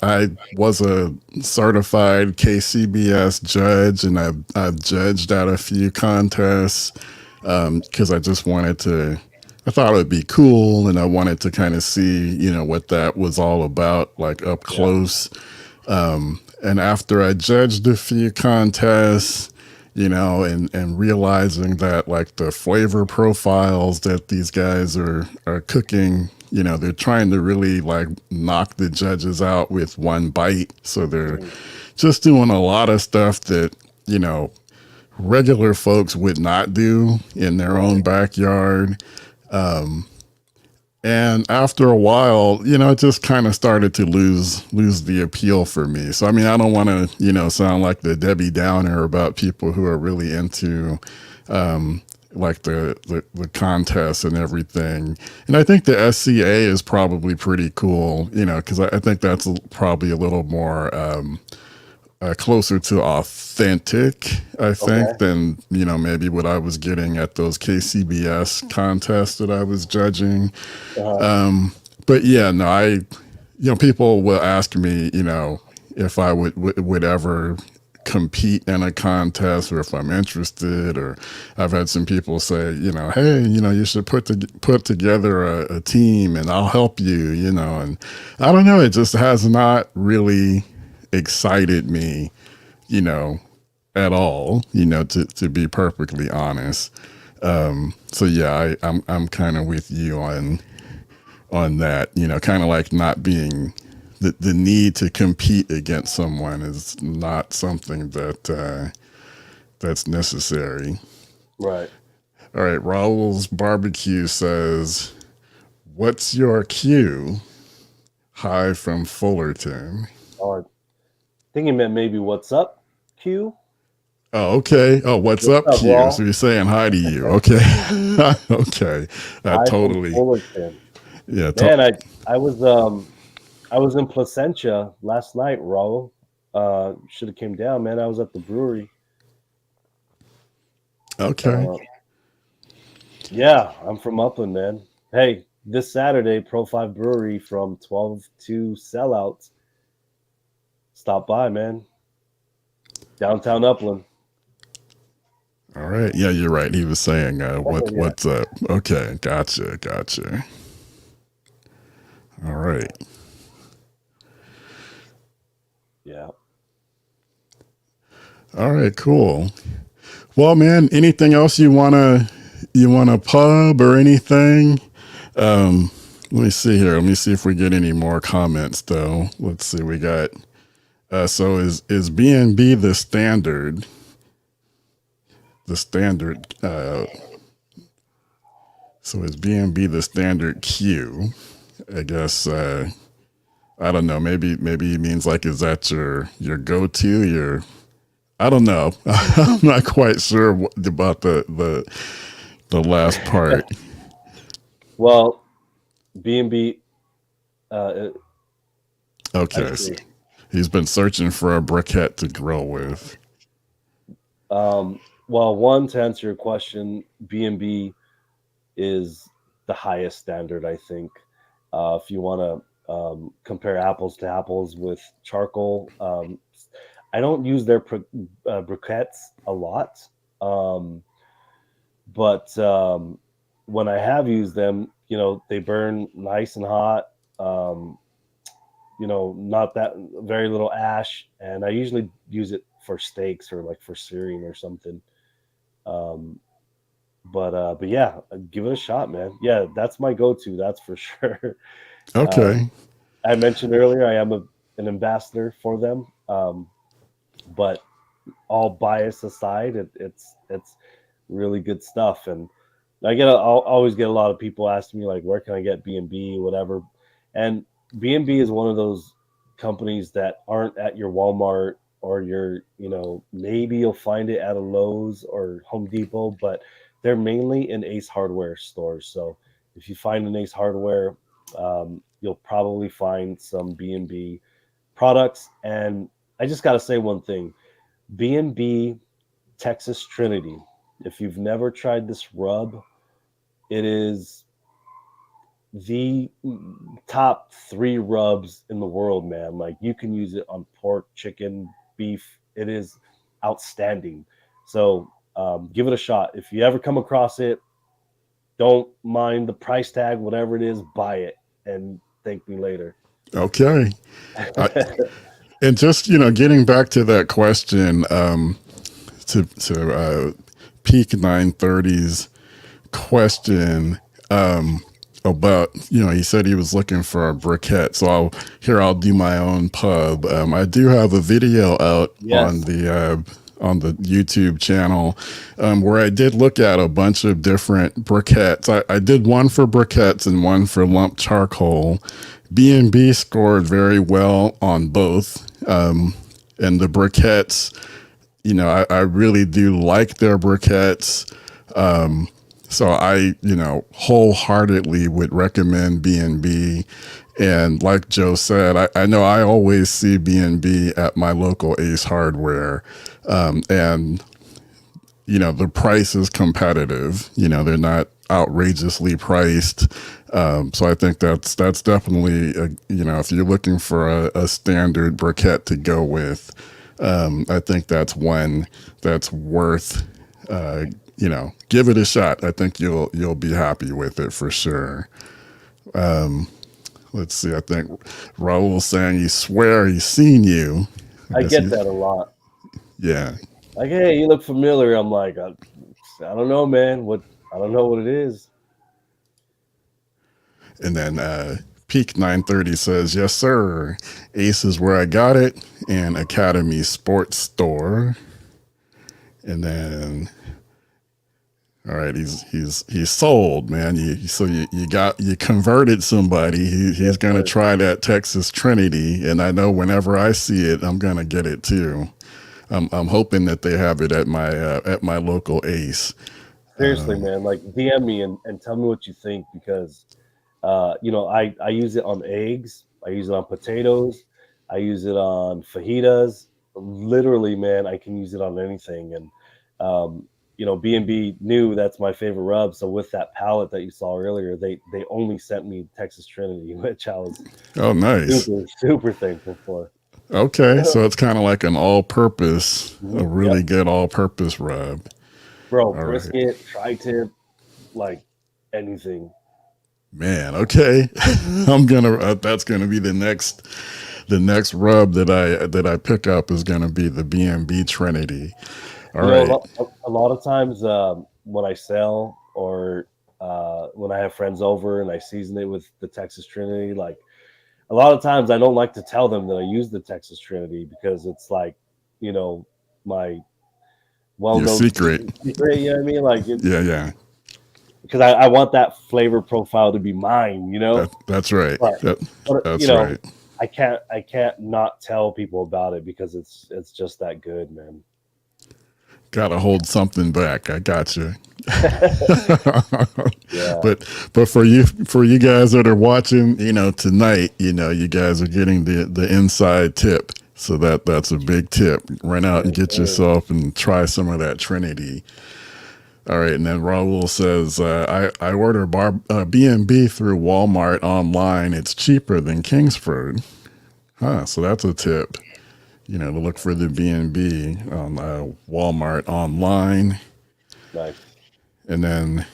I was a certified KCBS judge, and I've judged at a few contests because I just wanted to. I thought it would be cool, and I wanted to kind of see, what that was all about, like up yeah, close. And after I judged a few contests, and realizing that like the flavor profiles that these guys are cooking, they're trying to really like knock the judges out with one bite. So they're mhm, just doing a lot of stuff that, regular folks would not do in their own right, backyard. And after a while, it just kind of started to lose the appeal for me. So I mean, I don't want to, sound like the Debbie Downer about people who are really into like the contests and everything. And I think the SCA is probably pretty cool, because I think that's probably a little more closer to authentic, I think, okay, than maybe what I was getting at those KCBS contests that I was judging. uh-huh, But yeah, no, people will ask me, if I would ever compete in a contest, or if I'm interested. Or I've had some people say, hey, you should put together a team and I'll help you, and I don't know, it just has not really excited me, you know, at all, to be perfectly honest. So yeah, I'm kind of with you on that, kind of like not being the need to compete against someone is not something that's necessary. right. All right, Raul's barbecue says, "What's your cue?" Hi from Fullerton. Or thinking that maybe what's up, Q? Oh, okay. Oh, what's What's up, up, Q? Raw? So you're saying hi to you. Okay. Okay. That Hi from totally, Fullerton. yeah. Man, I was in Placentia last night, Raul. Should have came down, man. I was at the brewery. Okay. Uh, yeah, I'm from Upland, man. Hey, this Saturday, Pro 5 Brewery from 12 to sellouts. Stop by, man. Downtown Upland. All right. Yeah, you're right. He was saying, Yeah. what's up? Okay. Gotcha. All right. Yeah. All right. Cool. Well, man, anything else you want to, you want a pub or anything? Um, Let me see here. Let me see if we get any more comments though. Let's see. We got so is BNB the standard? The standard. So is BNB the standard queue? I guess. I don't know. Maybe he means like is that your go to your. I don't know. I'm not quite sure about the last part. Well, B&B, uh, I Okay. So see. he's been searching for a briquette to grill with. Well, one, to answer your question, B&B is the highest standard, I think. If you want to compare apples to apples with charcoal, I don't use their briquettes a lot, um, but when I have used them, they burn nice and hot. Um, not that very little ash, and I usually use it for steaks or like for searing or something. Um, but yeah, give it a shot, man. Yeah, that's my go-to. That's for sure. Um, Okay. I mentioned earlier I am an ambassador for them, but all bias aside, it's really good stuff. And I'll always get a lot of people asking me like, where can I get B&B, whatever. And B&B is one of those companies that aren't at your Walmart or maybe you'll find it at a Lowe's or Home Depot, but they're mainly in Ace Hardware stores. So if you find an Ace Hardware, you'll probably find some B&B products. And I just got to say one thing, B&B Texas Trinity. If you've never tried this rub, it is the top three rubs in the world, man. Like you can use it on pork, chicken, beef. It is outstanding. So give it a shot. If you ever come across it, don't mind the price tag, whatever it is, buy it and thank me later. Okay. I, and just getting back to that question, to peak 930's question, about he said he was looking for a briquette. So I'll do my own pub. I do have a video out Yes. on the YouTube channel, where I did look at a bunch of different briquettes. I did one for briquettes and one for lump charcoal. B&B scored very well on both. And the briquettes, I really do like their briquettes. So I, wholeheartedly would recommend B&B. And like Joe said, I know I always see B&B at my local Ace Hardware. And, the price is competitive. They're not outrageously priced. So I think that's definitely, if you're looking for a standard briquette to go with, I think that's one that's worth, give it a shot. I think you'll be happy with it for sure. Let's see. I think Raul's saying he swear he's seen you. I I guess get he, that a lot. yeah. Like, hey, you look familiar. I'm like, I don't know, man. I don't know what it is. And then Peak 930 says, yes, sir. Ace is where I got it, and Academy Sports Store. And then, all right, he's sold, man. You converted somebody. He's Yes, gonna sir. try that Texas Trinity, and I know whenever I see it, I'm gonna get it too. I'm hoping that they have it at my local Ace. Seriously, man. Like, DM me and tell me what you think because, I use it on eggs. I use it on potatoes. I use it on fajitas. Literally, man, I can use it on anything. And, B&B knew that's my favorite rub. So with that palette that you saw earlier, they only sent me Texas Trinity, which I was Oh, nice. super, super thankful for. Okay, so it's kind of like an all-purpose, a Yep. really good all-purpose rub. Bro, All right, brisket, tri-tip, like anything. man. Okay, I'm gonna. That's gonna be the next rub that I pick up is gonna be the B&B Trinity. All right. A lot of times when I sell, or when I have friends over and I season it with the Texas Trinity. Like a lot of times, I don't like to tell them that I use the Texas Trinity because it's like, my Your well-known secret. secret. You know what I mean? Like Yeah, yeah. because I want that flavor profile to be mine. That's right. But but That's right. I can't not tell people about it because it's just that good, man. Gotta hold something back. I got you. Yeah. but for you guys that are watching, tonight, you guys are getting the inside tip. So that's a big tip. Run out and Yes, get sir. yourself and try some of that Trinity. All right, and then Raul says, I order B&B through Walmart online. It's cheaper than Kingsford. Huh, so that's a tip. To look for the B&B on Walmart online. Nice. And then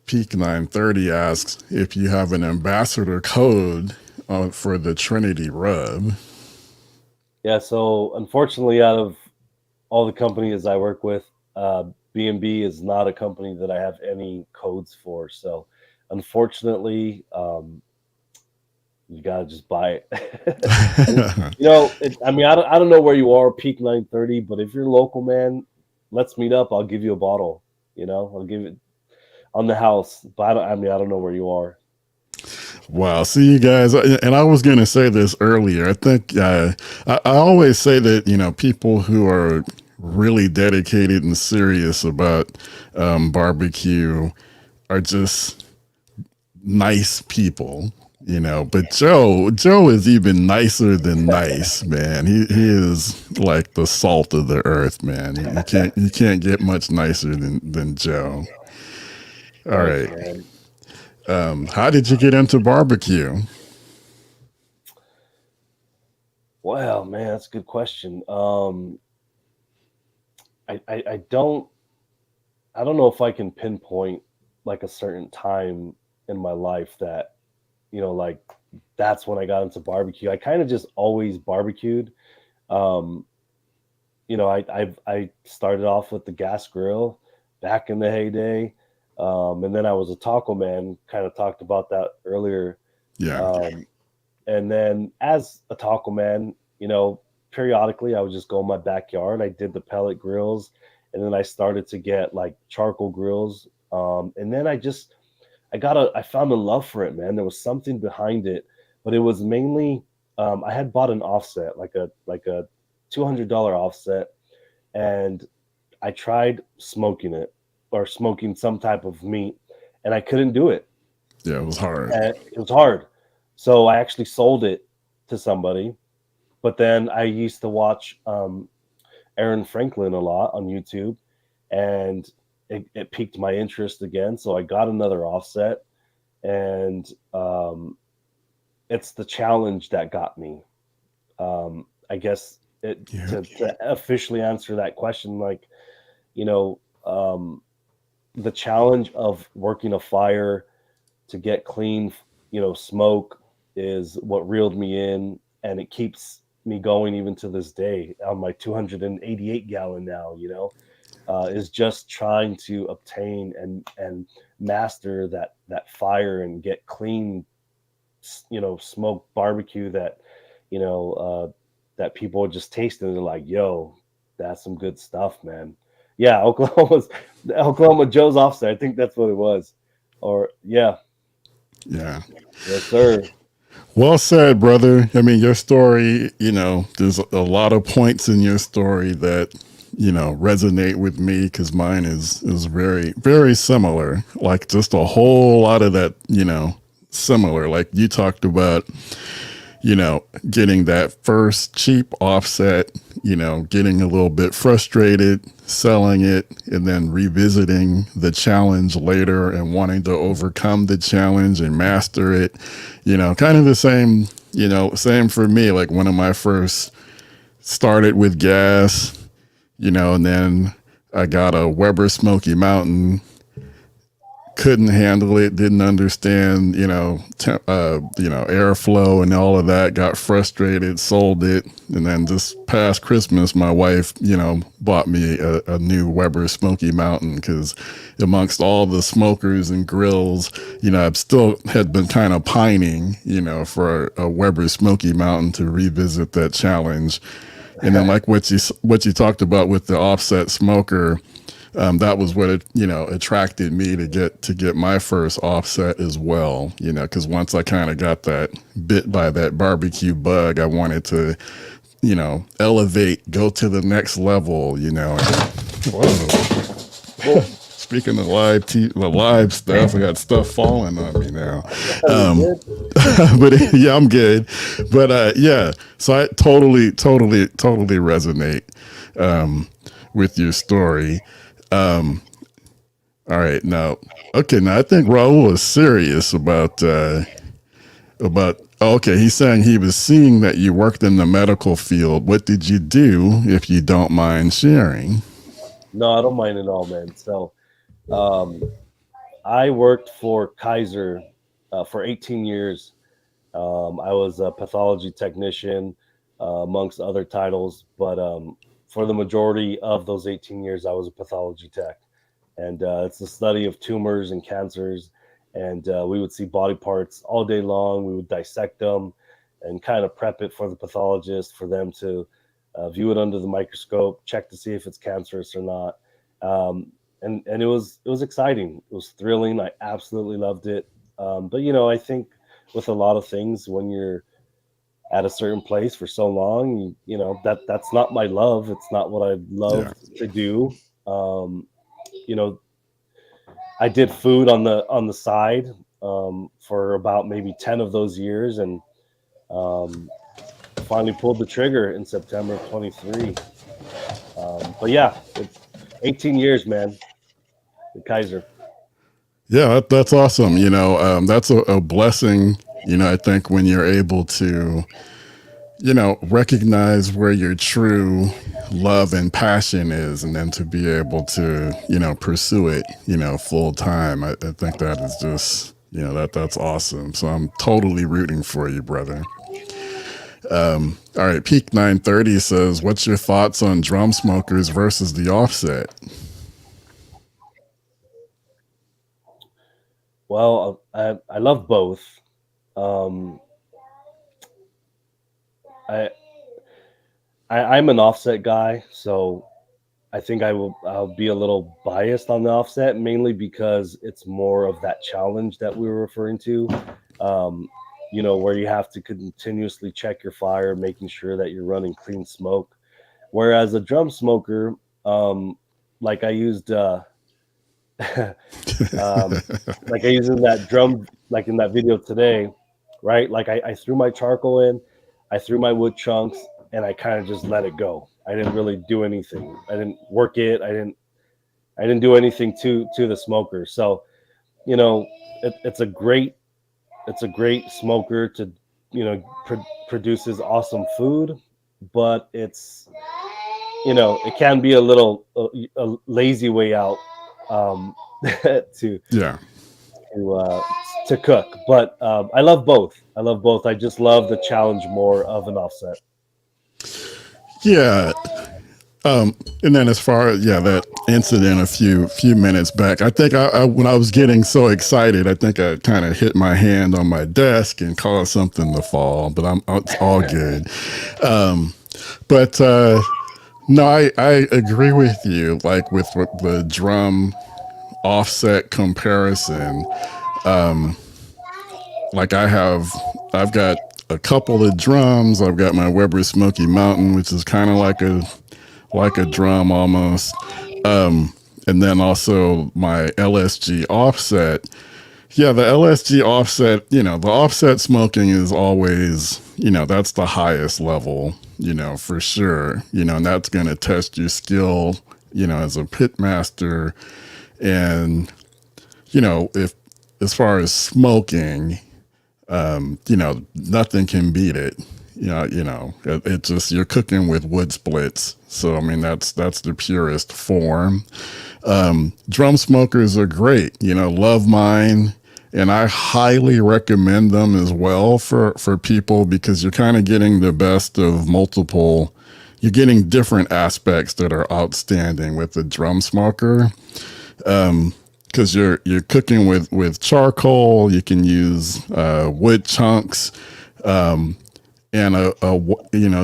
Peak 930 asks if you have an ambassador code for the Trinity rub. Yeah. So unfortunately, out of all the companies I work with, B&B is not a company that I have any codes for. So unfortunately, you gotta just buy it. I mean, I don't know where you are, Peak 930, but if you're local, man, let's meet up. I'll give you a bottle. I'll give it on the house. But I don't know where you are. Wow. See, you guys, and I was going to say this earlier. I think I always say that, people who are really dedicated and serious about barbecue are just nice people. But Joe is even nicer than nice, man. He is like the salt of the earth, man. You can't get much nicer than Joe. All Thanks, right. man. How did you get into barbecue? Well, man, that's a good question. I don't know if I can pinpoint like a certain time in my life that like that's when I got into barbecue. I kind of just always barbecued. Um, I started off with the gas grill back in the heyday, and then I was a taco man. Kind of talked about that earlier. Yeah. Um, and then as a taco man, periodically I would just go in my backyard. I did the pellet grills, and then I started to get like charcoal grills. And then I found a love for it, man. There was something behind it, but it was mainly I had bought an offset, like a $200 offset, and I tried smoking it or smoking some type of meat, and I couldn't do it. Yeah, it was hard. And it was hard. So I actually sold it to somebody. But then I used to watch Aaron Franklin a lot on YouTube, and it piqued my interest again. So I got another offset, and it's the challenge that got me. I guess Yeah. to officially answer that question, like, you know, um, the challenge of working a fire to get clean, smoke is what reeled me in, and it keeps me going even to this day on my 288 gallon now. Is just trying to obtain and master that fire and get clean, smoked barbecue that you know that people just taste and they're like, "Yo, that's some good stuff, man." Yeah, Oklahoma Joe's offset. I think that's what it was. Or yeah, Yeah. yes, sir. Well said, brother. I mean, your story, there's a lot of points in your story that, resonate with me because mine is very, very similar. Like just a whole lot of that, similar. Like you talked about, getting that first cheap offset, getting a little bit frustrated, selling it, and then revisiting the challenge later and wanting to overcome the challenge and master it. Kind of the same, same for me. Like when I first started with gas, and then I got a Weber Smoky Mountain couldn't handle it, didn't understand, airflow and all of that, got frustrated, sold it. And then this past Christmas, my wife, bought me a new Weber Smoky Mountain because amongst all the smokers and grills, I still had been kind of pining, for a Weber Smoky Mountain to revisit that challenge. And then like what you talked about with the offset smoker, that was what attracted me to get my first offset as well. Because once I kind of got that bit by that barbecue bug, I wanted to, elevate, go to the next level. Whoa. Speaking of the live stuff, I got stuff falling on me now. But yeah, I'm good. But yeah, so I totally resonate with your story. All right, now I think Raul is serious about. Okay, he's saying he was seeing that you worked in the medical field. What did you do, if you don't mind sharing? No, I don't mind at all, man. So, I worked for Kaiser for 18 years. I was a pathology technician, amongst other titles, but for the majority of those 18 years, I was a pathology tech. And it's the study of tumors and cancers. And we would see body parts all day long. We would dissect them and kind of prep it for the pathologist, for them to view it under the microscope, check to see if it's cancerous or not. And it was exciting. It was thrilling. I absolutely loved it. But I think with a lot of things, when you're at a certain place for so long, that's not my love. It's not what I love to do. I did food on the side for about maybe 10 of those years, and finally pulled the trigger in September of 23. But yeah, it's 18 years, man. The Kaiser. Yeah, that's awesome. That's a blessing. I think when you're able to, recognize where your true love and passion is, and then to be able to, pursue it, full time. I think that is just, that's awesome. So I'm totally rooting for you, brother. All right. Peak 930 says, what's your thoughts on drum smokers versus the offset? Well, I love both. I'm an offset guy, so I think I'll be a little biased on the offset, mainly because it's more of that challenge that we were referring to, where you have to continuously check your fire, making sure that you're running clean smoke. Whereas a drum smoker, like I used, like I used in that drum, like in that video today, right? Like I threw my charcoal in, I threw my wood chunks, and I kind of just let it go. I didn't really do anything. I didn't work it. I didn't do anything to the smoker. So, it's a great smoker to, produces awesome food, but it's, it can be a little a lazy way out to cook. But I love both. I just love the challenge more of an offset. Yeah. And then as far as that incident a few minutes back, I think I when I was getting so excited, I think I kind of hit my hand on my desk and caused something to fall. But it's all good. But no, I agree with you. Like with the drum offset comparison, like I've got a couple of drums. I've got my Weber Smoky Mountain, which is kind of like a drum almost. And then also my LSG offset. Yeah, the LSG offset, the offset smoking is always, that's the highest level, for sure, and that's going to test your skill, as a pit master. And, if as far as smoking, nothing can beat it. It just, you're cooking with wood splits, So I mean that's the purest form. Drum smokers are great. Love mine, and I highly recommend them as well for people because you're kind of getting the best of multiple. You're getting different aspects that are outstanding with the drum smoker. Because you're cooking with charcoal. You can use wood chunks. And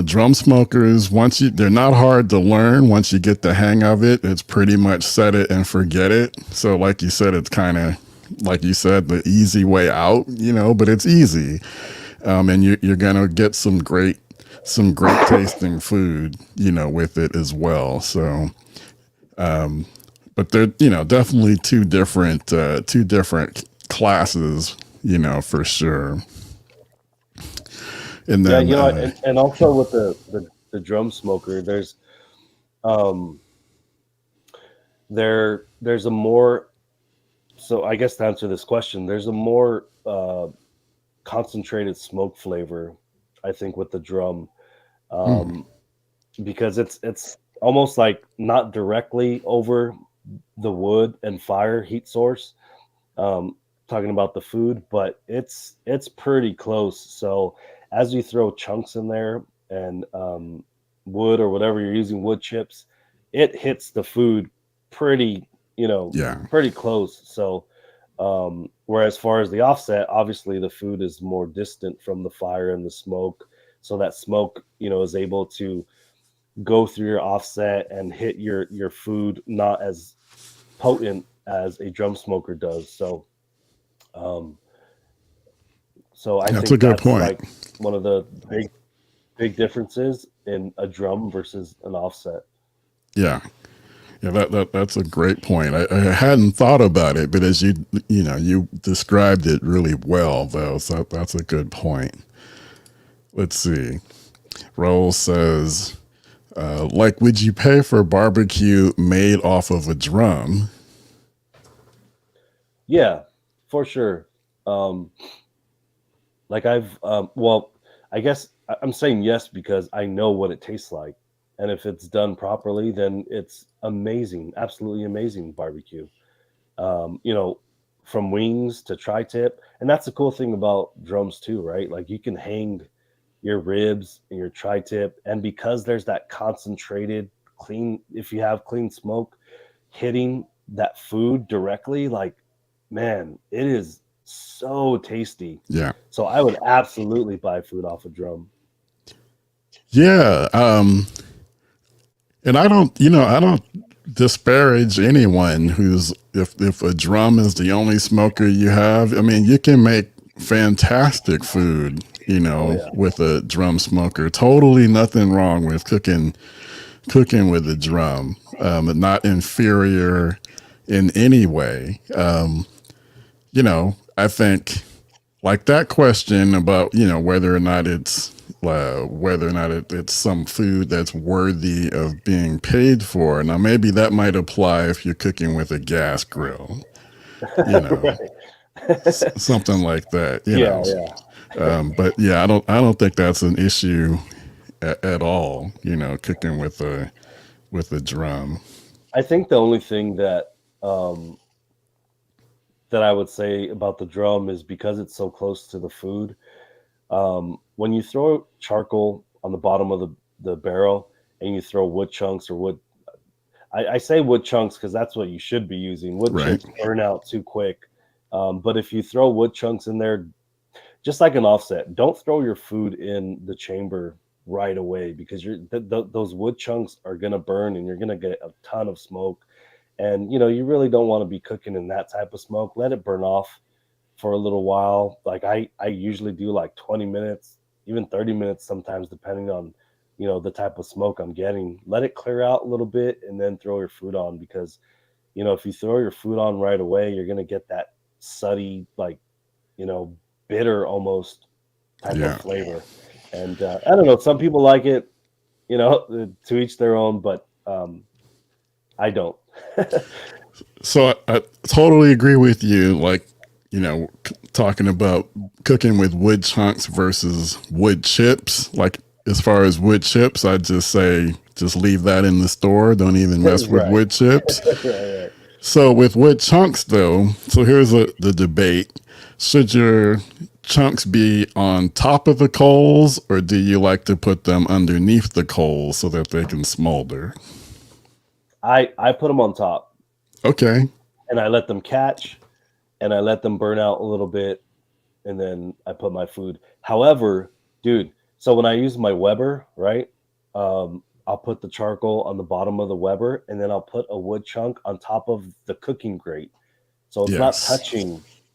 drum smokers, they're not hard to learn. Once you get the hang of it, it's pretty much set it and forget it. So like you said, it's kind of like you said, the easy way out, but it's easy. And you're going to get some great tasting food, with it as well. So, but they're, definitely two different classes, for sure. And Yeah, then, and also with the drum smoker, um there's a more, so I guess to answer this question, there's a more concentrated smoke flavor, I think, with the drum. hmm, Um because it's almost like not directly over the wood and fire heat source, um, talking about the food, but it's pretty close. So as you throw chunks in there and wood or whatever you're using, wood chips, it hits the food pretty, yeah, pretty close. So whereas far as the offset, obviously the food is more distant from the fire and the smoke. So that smoke, is able to go through your offset and hit your food not as potent as a drum smoker does. Um, so I that's a think good that's point. like one of the big differences in a drum versus an offset. Yeah. Yeah, that's a great point. I hadn't thought about it, but as you described it really well, though. So that's a good point. Let's see. Rose says, like, would you pay for barbecue made off of a drum? Yeah, for sure. Um, like well, I guess I'm saying yes because I know what it tastes like, and if it's done properly, then it's amazing, absolutely amazing barbecue. You know, from wings to tri-tip, and that's the cool thing about drums too, right? Like you can hang your ribs and your tri-tip, and because there's that concentrated clean, if you have clean smoke hitting that food directly, like, man, it is so tasty. Yeah. So I would absolutely buy food off a drum. Yeah. And I don't disparage anyone who's if a drum is the only smoker you have. I mean, you can make fantastic food, Oh yeah. with a drum smoker. Totally nothing wrong with cooking with a drum. Not inferior in any way. I think like that question about whether or not it's some food that's worthy of being paid for. Now maybe that might apply if you're cooking with a gas grill, you know, Right. something like that, Yeah, yeah. But yeah, I don't think that's an issue at all. Cooking with a drum. I think the only thing um that I would say about the drum is because it's so close to the food. When you throw charcoal on the bottom of the barrel and you throw wood chunks or wood, I say wood chunks because that's what you should be using. Wood Right. chips burn out too quick. But if you throw wood chunks in there, just like an offset, don't throw your food in the chamber right away because those wood chunks are going to burn and you're going to get a ton of smoke. And you really don't want to be cooking in that type of smoke. Let it burn off for a little while. Like I usually do like 20 minutes, even 30 minutes sometimes, depending on the type of smoke I'm getting. Let it clear out a little bit and then throw your food on because if you throw your food on right away, you're gonna get that suddy, like, you know, bitter almost type of Yeah. flavor. And I don't know, some people like it, to each their own, but I don't. So I totally agree with you. Like, talking about cooking with wood chunks versus wood chips. Like, as far as wood chips, I'd just say Just leave that in the store. Don't even mess with Right. wood chips. Right. So with wood chunks, though, so here's the debate: should your chunks be on top of the coals, or do you like to put them underneath the coals so that they can smolder? I put them on top Okay. and I let them catch and I let them burn out a little bit and then I put my food. However, dude, so when I use my Weber, right? I'll put the charcoal on the bottom of the Weber and then I'll put a wood chunk on top of the cooking grate. So Yes.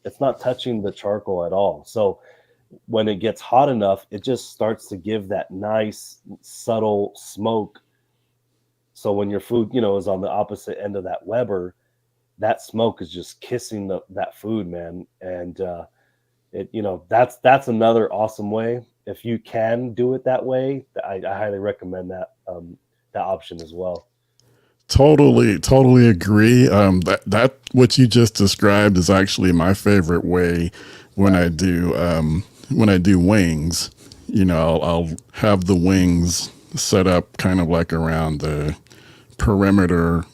it's not touching the charcoal at all. So when it gets hot enough, it just starts to give that nice subtle smoke. So when your food, is on the opposite end of that Weber, that smoke is just kissing that food, man. And that's another awesome way. If you can do it that way, I highly recommend that option as well. Totally agree. That what you just described is actually my favorite way when Right. I do wings. I'll have the wings set up kind of like around the perimeter,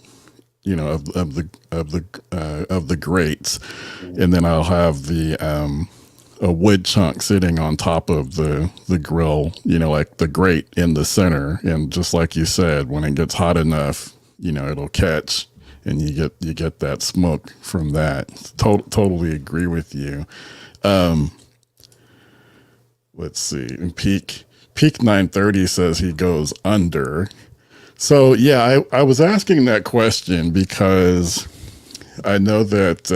of the grates, Mhm. and then I'll have the a wood chunk sitting on top of the grill, like the grate in the center, and just like you said, when it gets hot enough, it'll catch, and you get that smoke from that. Totally agree with you. Let's see. And Peak 930 says he goes under. So yeah, I was asking that question because I know that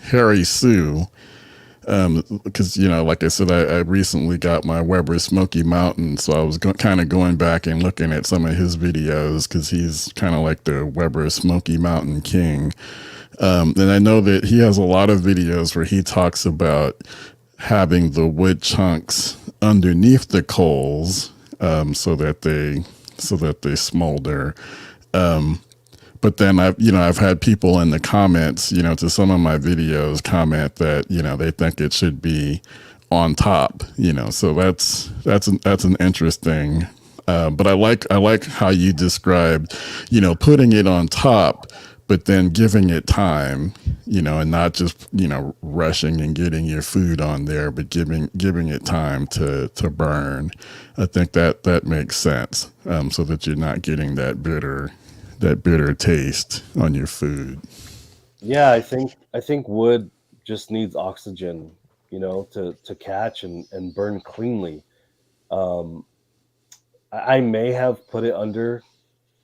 Harry Sue, because like I said, I recently got my Weber Smoky Mountain, so I was kind of going back and looking at some of his videos because he's kind of like the Weber Smoky Mountain king. And I know that he has a lot of videos where he talks about having the wood chunks underneath the coals, so that they smolder. But then I've had people in the comments, to some of my videos comment that, they think it should be on top, so that's an interesting, but I like how you described, putting it on top, but then giving it time, and not just, rushing and getting your food on there, but giving it time to burn. I think that makes sense, so that you're not getting that bitter taste on your food. Yeah, I think wood just needs oxygen, to catch and burn cleanly. Um, I may have put it under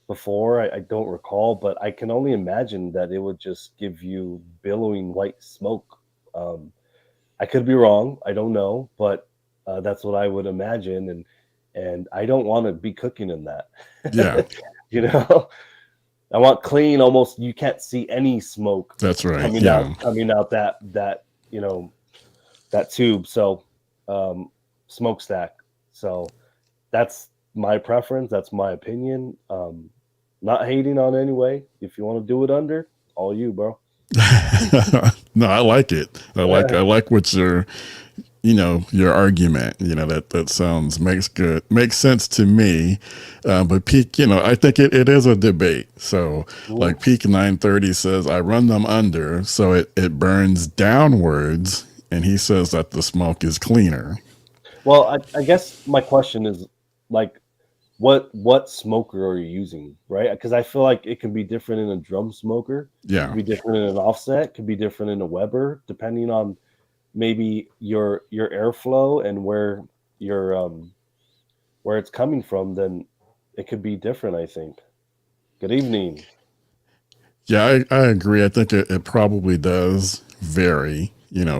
before. I don't recall, but I can only imagine that it would just give you billowing white smoke. Um, I could be wrong. I don't know, but that's what I would imagine, and I don't want to be cooking in that. Yeah, you know, I want clean. Almost you can't see any smoke that's right. coming Yeah. out that that tube. So smokestack. So that's my preference. That's my opinion. Not hating on any way. If you want to do it under, all you, bro. No, I like it. I like what your argument. That sounds makes sense to me. But Peak, I think it is a debate. So Mhm. like Peak 930 says, I run them under, so it burns downwards, and he says that the smoke is cleaner. Well, I guess my question is like, what smoker are you using, right? Because I feel like it can be different in a drum smoker, could Yeah. be different in an offset, could be different in a Weber, depending on maybe your airflow and where it's coming from. Then it could be different. I think. Good evening. Yeah, I agree. I think it probably does vary,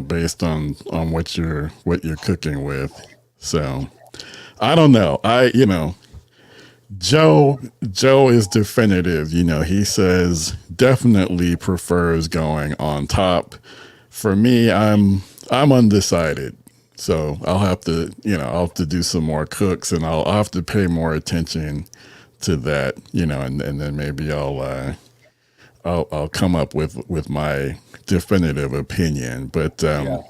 based on what you're cooking with. So I don't know. Joe is definitive. He says definitely prefers going on top. For me, I'm undecided. So I'll have to do some more cooks, and I'll have to pay more attention to that, and then maybe I'll come up with my definitive opinion. But Yeah.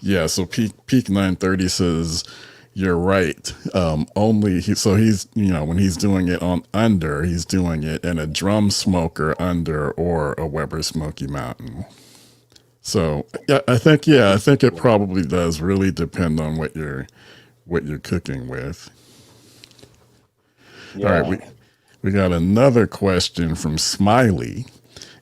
yeah, so Peak 930 says you're right. Only so he's when he's doing it on under, he's doing it in a drum smoker under or a Weber Smoky Mountain. So I think it probably does really depend on what you're cooking with. All right, Yeah. we got another question from Smiley.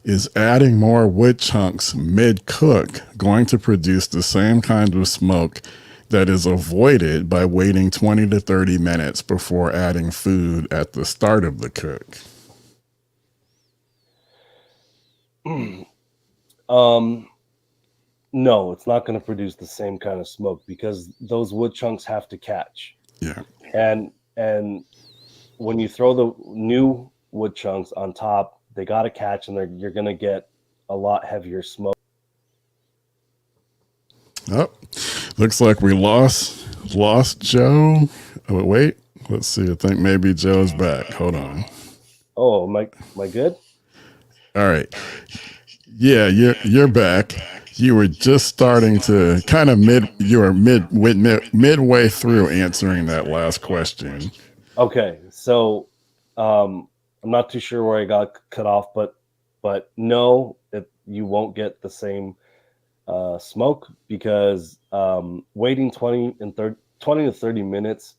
Is adding more wood chunks mid cook going to produce the same kind of smoke that is avoided by waiting 20 to 30 minutes before adding food at the start of the cook? No, it's not going to produce the same kind of smoke because those wood chunks have to catch. Yeah. And when you throw the new wood chunks on top, they got to catch, and you're going to get a lot heavier smoke. Oh, looks like we lost Joe. Oh, wait, let's see. I think maybe Joe's back. Hold on. Oh, am I good? All right. Yeah, you're back. You were just starting to kind of midway through answering that last question. Okay, so I'm not too sure where I got cut off, but no, you won't get the same smoke because waiting 20 to 30 minutes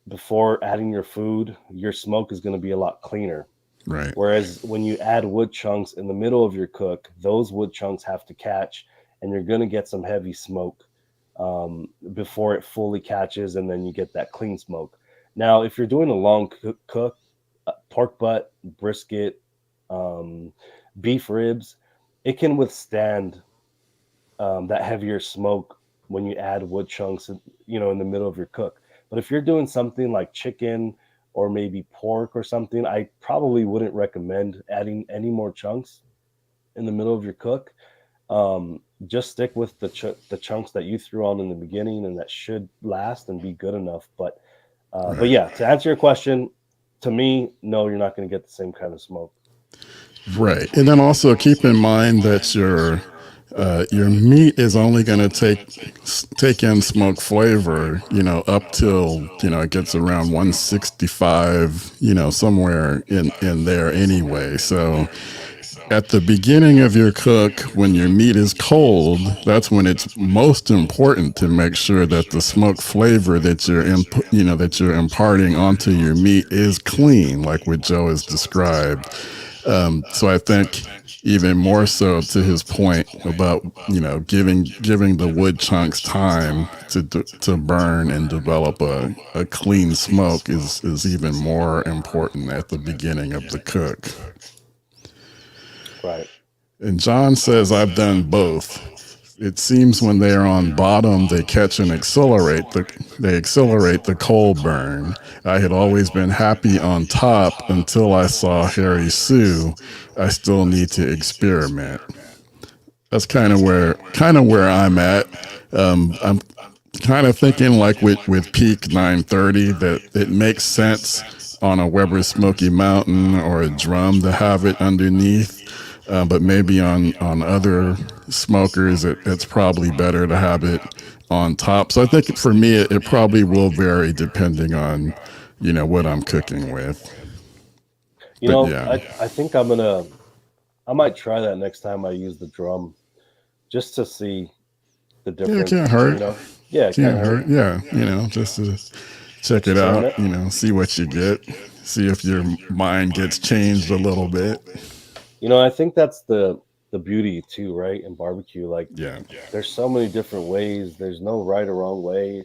before adding your food, your smoke is going to be a lot cleaner. Right. Whereas when you add wood chunks in the middle of your cook, those wood chunks have to catch, and you're going to get some heavy smoke before it fully catches, and then you get that clean smoke. Now, if you're doing a long cook, pork butt, brisket, beef ribs, it can withstand that heavier smoke when you add wood chunks, in the middle of your cook. But if you're doing something like chicken or maybe pork or something, I probably wouldn't recommend adding any more chunks in the middle of your cook. Just stick with the chunks that you threw on in the beginning, and that should last and be good enough. But yeah, to answer your question, to me, no, you're not going to get the same kind of smoke. Right. And then also keep in mind that your meat is only going to take in smoke flavor, up till, it gets around 165, somewhere in there anyway. So at the beginning of your cook, when your meat is cold, that's when it's most important to make sure that the smoke flavor that you're imparting onto your meat is clean, like what Joe has described. So I think even more so to his point about giving the wood chunks time to burn and develop a clean smoke is even more important at the beginning of the cook. Right. And John says, I've done both. It seems when they are on bottom, they catch and accelerate the coal burn. I had always been happy on top until I saw Harry Sue. I still need to experiment. That's kind of where I'm at. I'm kind of thinking like with Peak 930 that it makes sense on a Weber Smoky Mountain or a drum to have it underneath. But maybe on other smokers, it's probably better to have it on top. So I think for me, it probably will vary depending on, what I'm cooking with. I think I might try that next time I use the drum, just to see the difference. Yeah, it can't hurt. Yeah, it can't hurt. Yeah, just to check it out, see what you get, see if your mind gets changed a little bit. I think that's the beauty too, right? In barbecue, like there's so many different ways. There's no right or wrong way.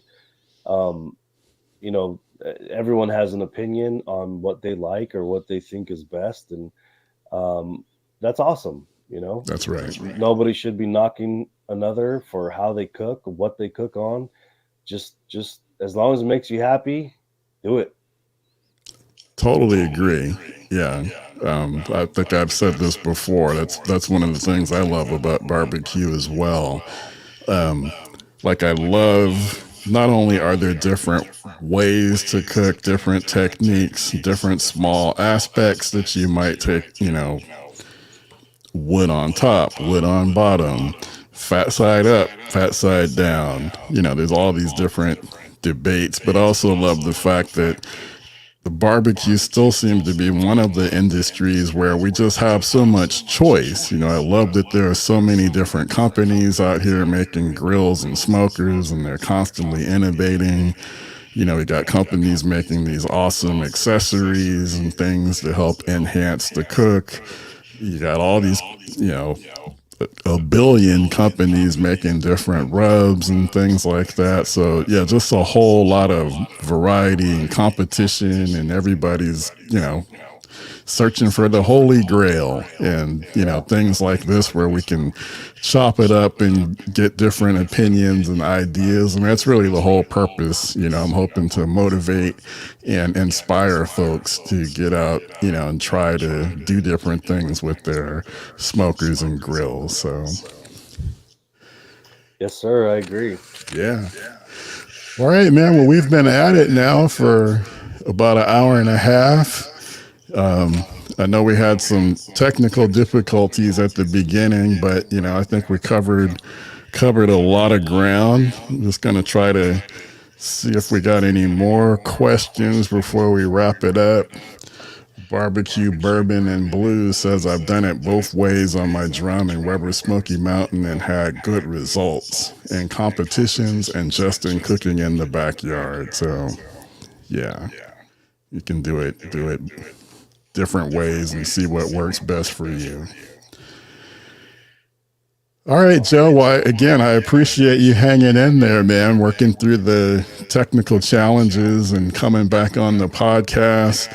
Everyone has an opinion on what they like or what they think is best, and that's awesome. That's right. Nobody should be knocking another for how they cook, what they cook on. Just as long as it makes you happy, do it. Totally agree. Yeah. I think I've said this before. That's one of the things I love about barbecue as well. Like I love, not only are there different ways to cook, different techniques, different small aspects that you might take, wood on top, wood on bottom, fat side up, fat side down. There's all these different debates, but I also love the fact that the barbecue still seems to be one of the industries where we just have so much choice. I love that there are so many different companies out here making grills and smokers, and they're constantly innovating. We got companies making these awesome accessories and things to help enhance the cook. You got all these, you know, a billion companies making different rubs and things like that. So yeah, just a whole lot of variety and competition, and everybody's, searching for the holy grail, and things like this where we can chop it up and get different opinions and ideas. And that's really the whole purpose. I'm hoping to motivate and inspire folks to get out, and try to do different things with their smokers and grills. So Yes, sir. I agree. yeah. All right, man. Well, we've been at it now for about an hour and a half. I know we had some technical difficulties at the beginning, but I think we covered a lot of ground. I'm just gonna try to see if we got any more questions before we wrap it up. Barbecue Bourbon and Blues says, I've done it both ways on my drum in Weber Smoky Mountain and had good results in competitions and just in cooking in the backyard. So yeah, you can do it different ways and see what works best for you. All right, Joe. Well, again, I appreciate you hanging in there, man, working through the technical challenges and coming back on the podcast.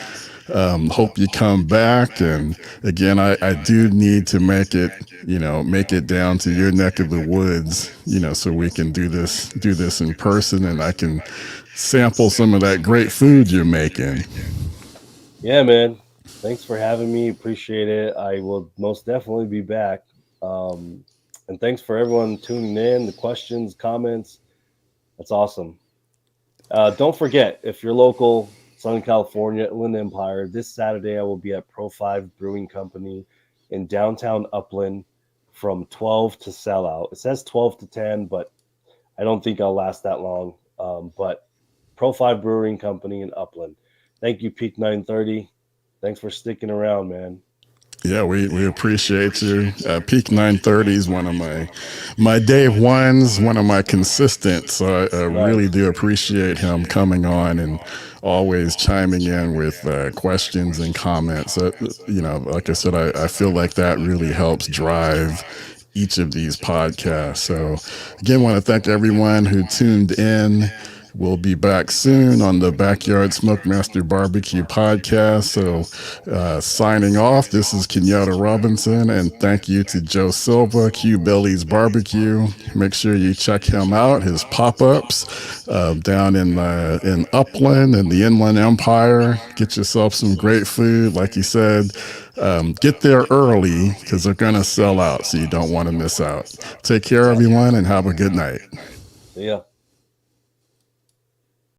Hope you come back. And again, I do need to make it down to your neck of the woods, so we can do this in person, and I can sample some of that great food you're making. Yeah, man. Thanks for having me. Appreciate it. I will most definitely be back. And thanks for everyone tuning in, the questions, comments. That's awesome. Don't forget, if you're local, Southern California, Inland Empire, this Saturday I will be at Pro 5 Brewing Company in downtown Upland from 12 to sellout. It says 12 to 10, but I don't think I'll last that long. But Pro 5 Brewing Company in Upland. Thank you, Peak 930. Thanks for sticking around, man. Yeah, we appreciate you. Peak 930 is one of my day ones, one of my consistents. So I really do appreciate him coming on and always chiming in with questions and comments. Like I said, I feel like that really helps drive each of these podcasts. So again, want to thank everyone who tuned in. We'll be back soon on the Backyard Smokemaster Barbecue podcast. So signing off, this is Kenyatta Robinson, and thank you to Joe Silva, Bellies Barbecue. Make sure you check him out, his pop-ups down in Upland and the Inland Empire. Get yourself some great food. Like he said, get there early because they're going to sell out, so you don't want to miss out. Take care, everyone, and have a good night. See ya.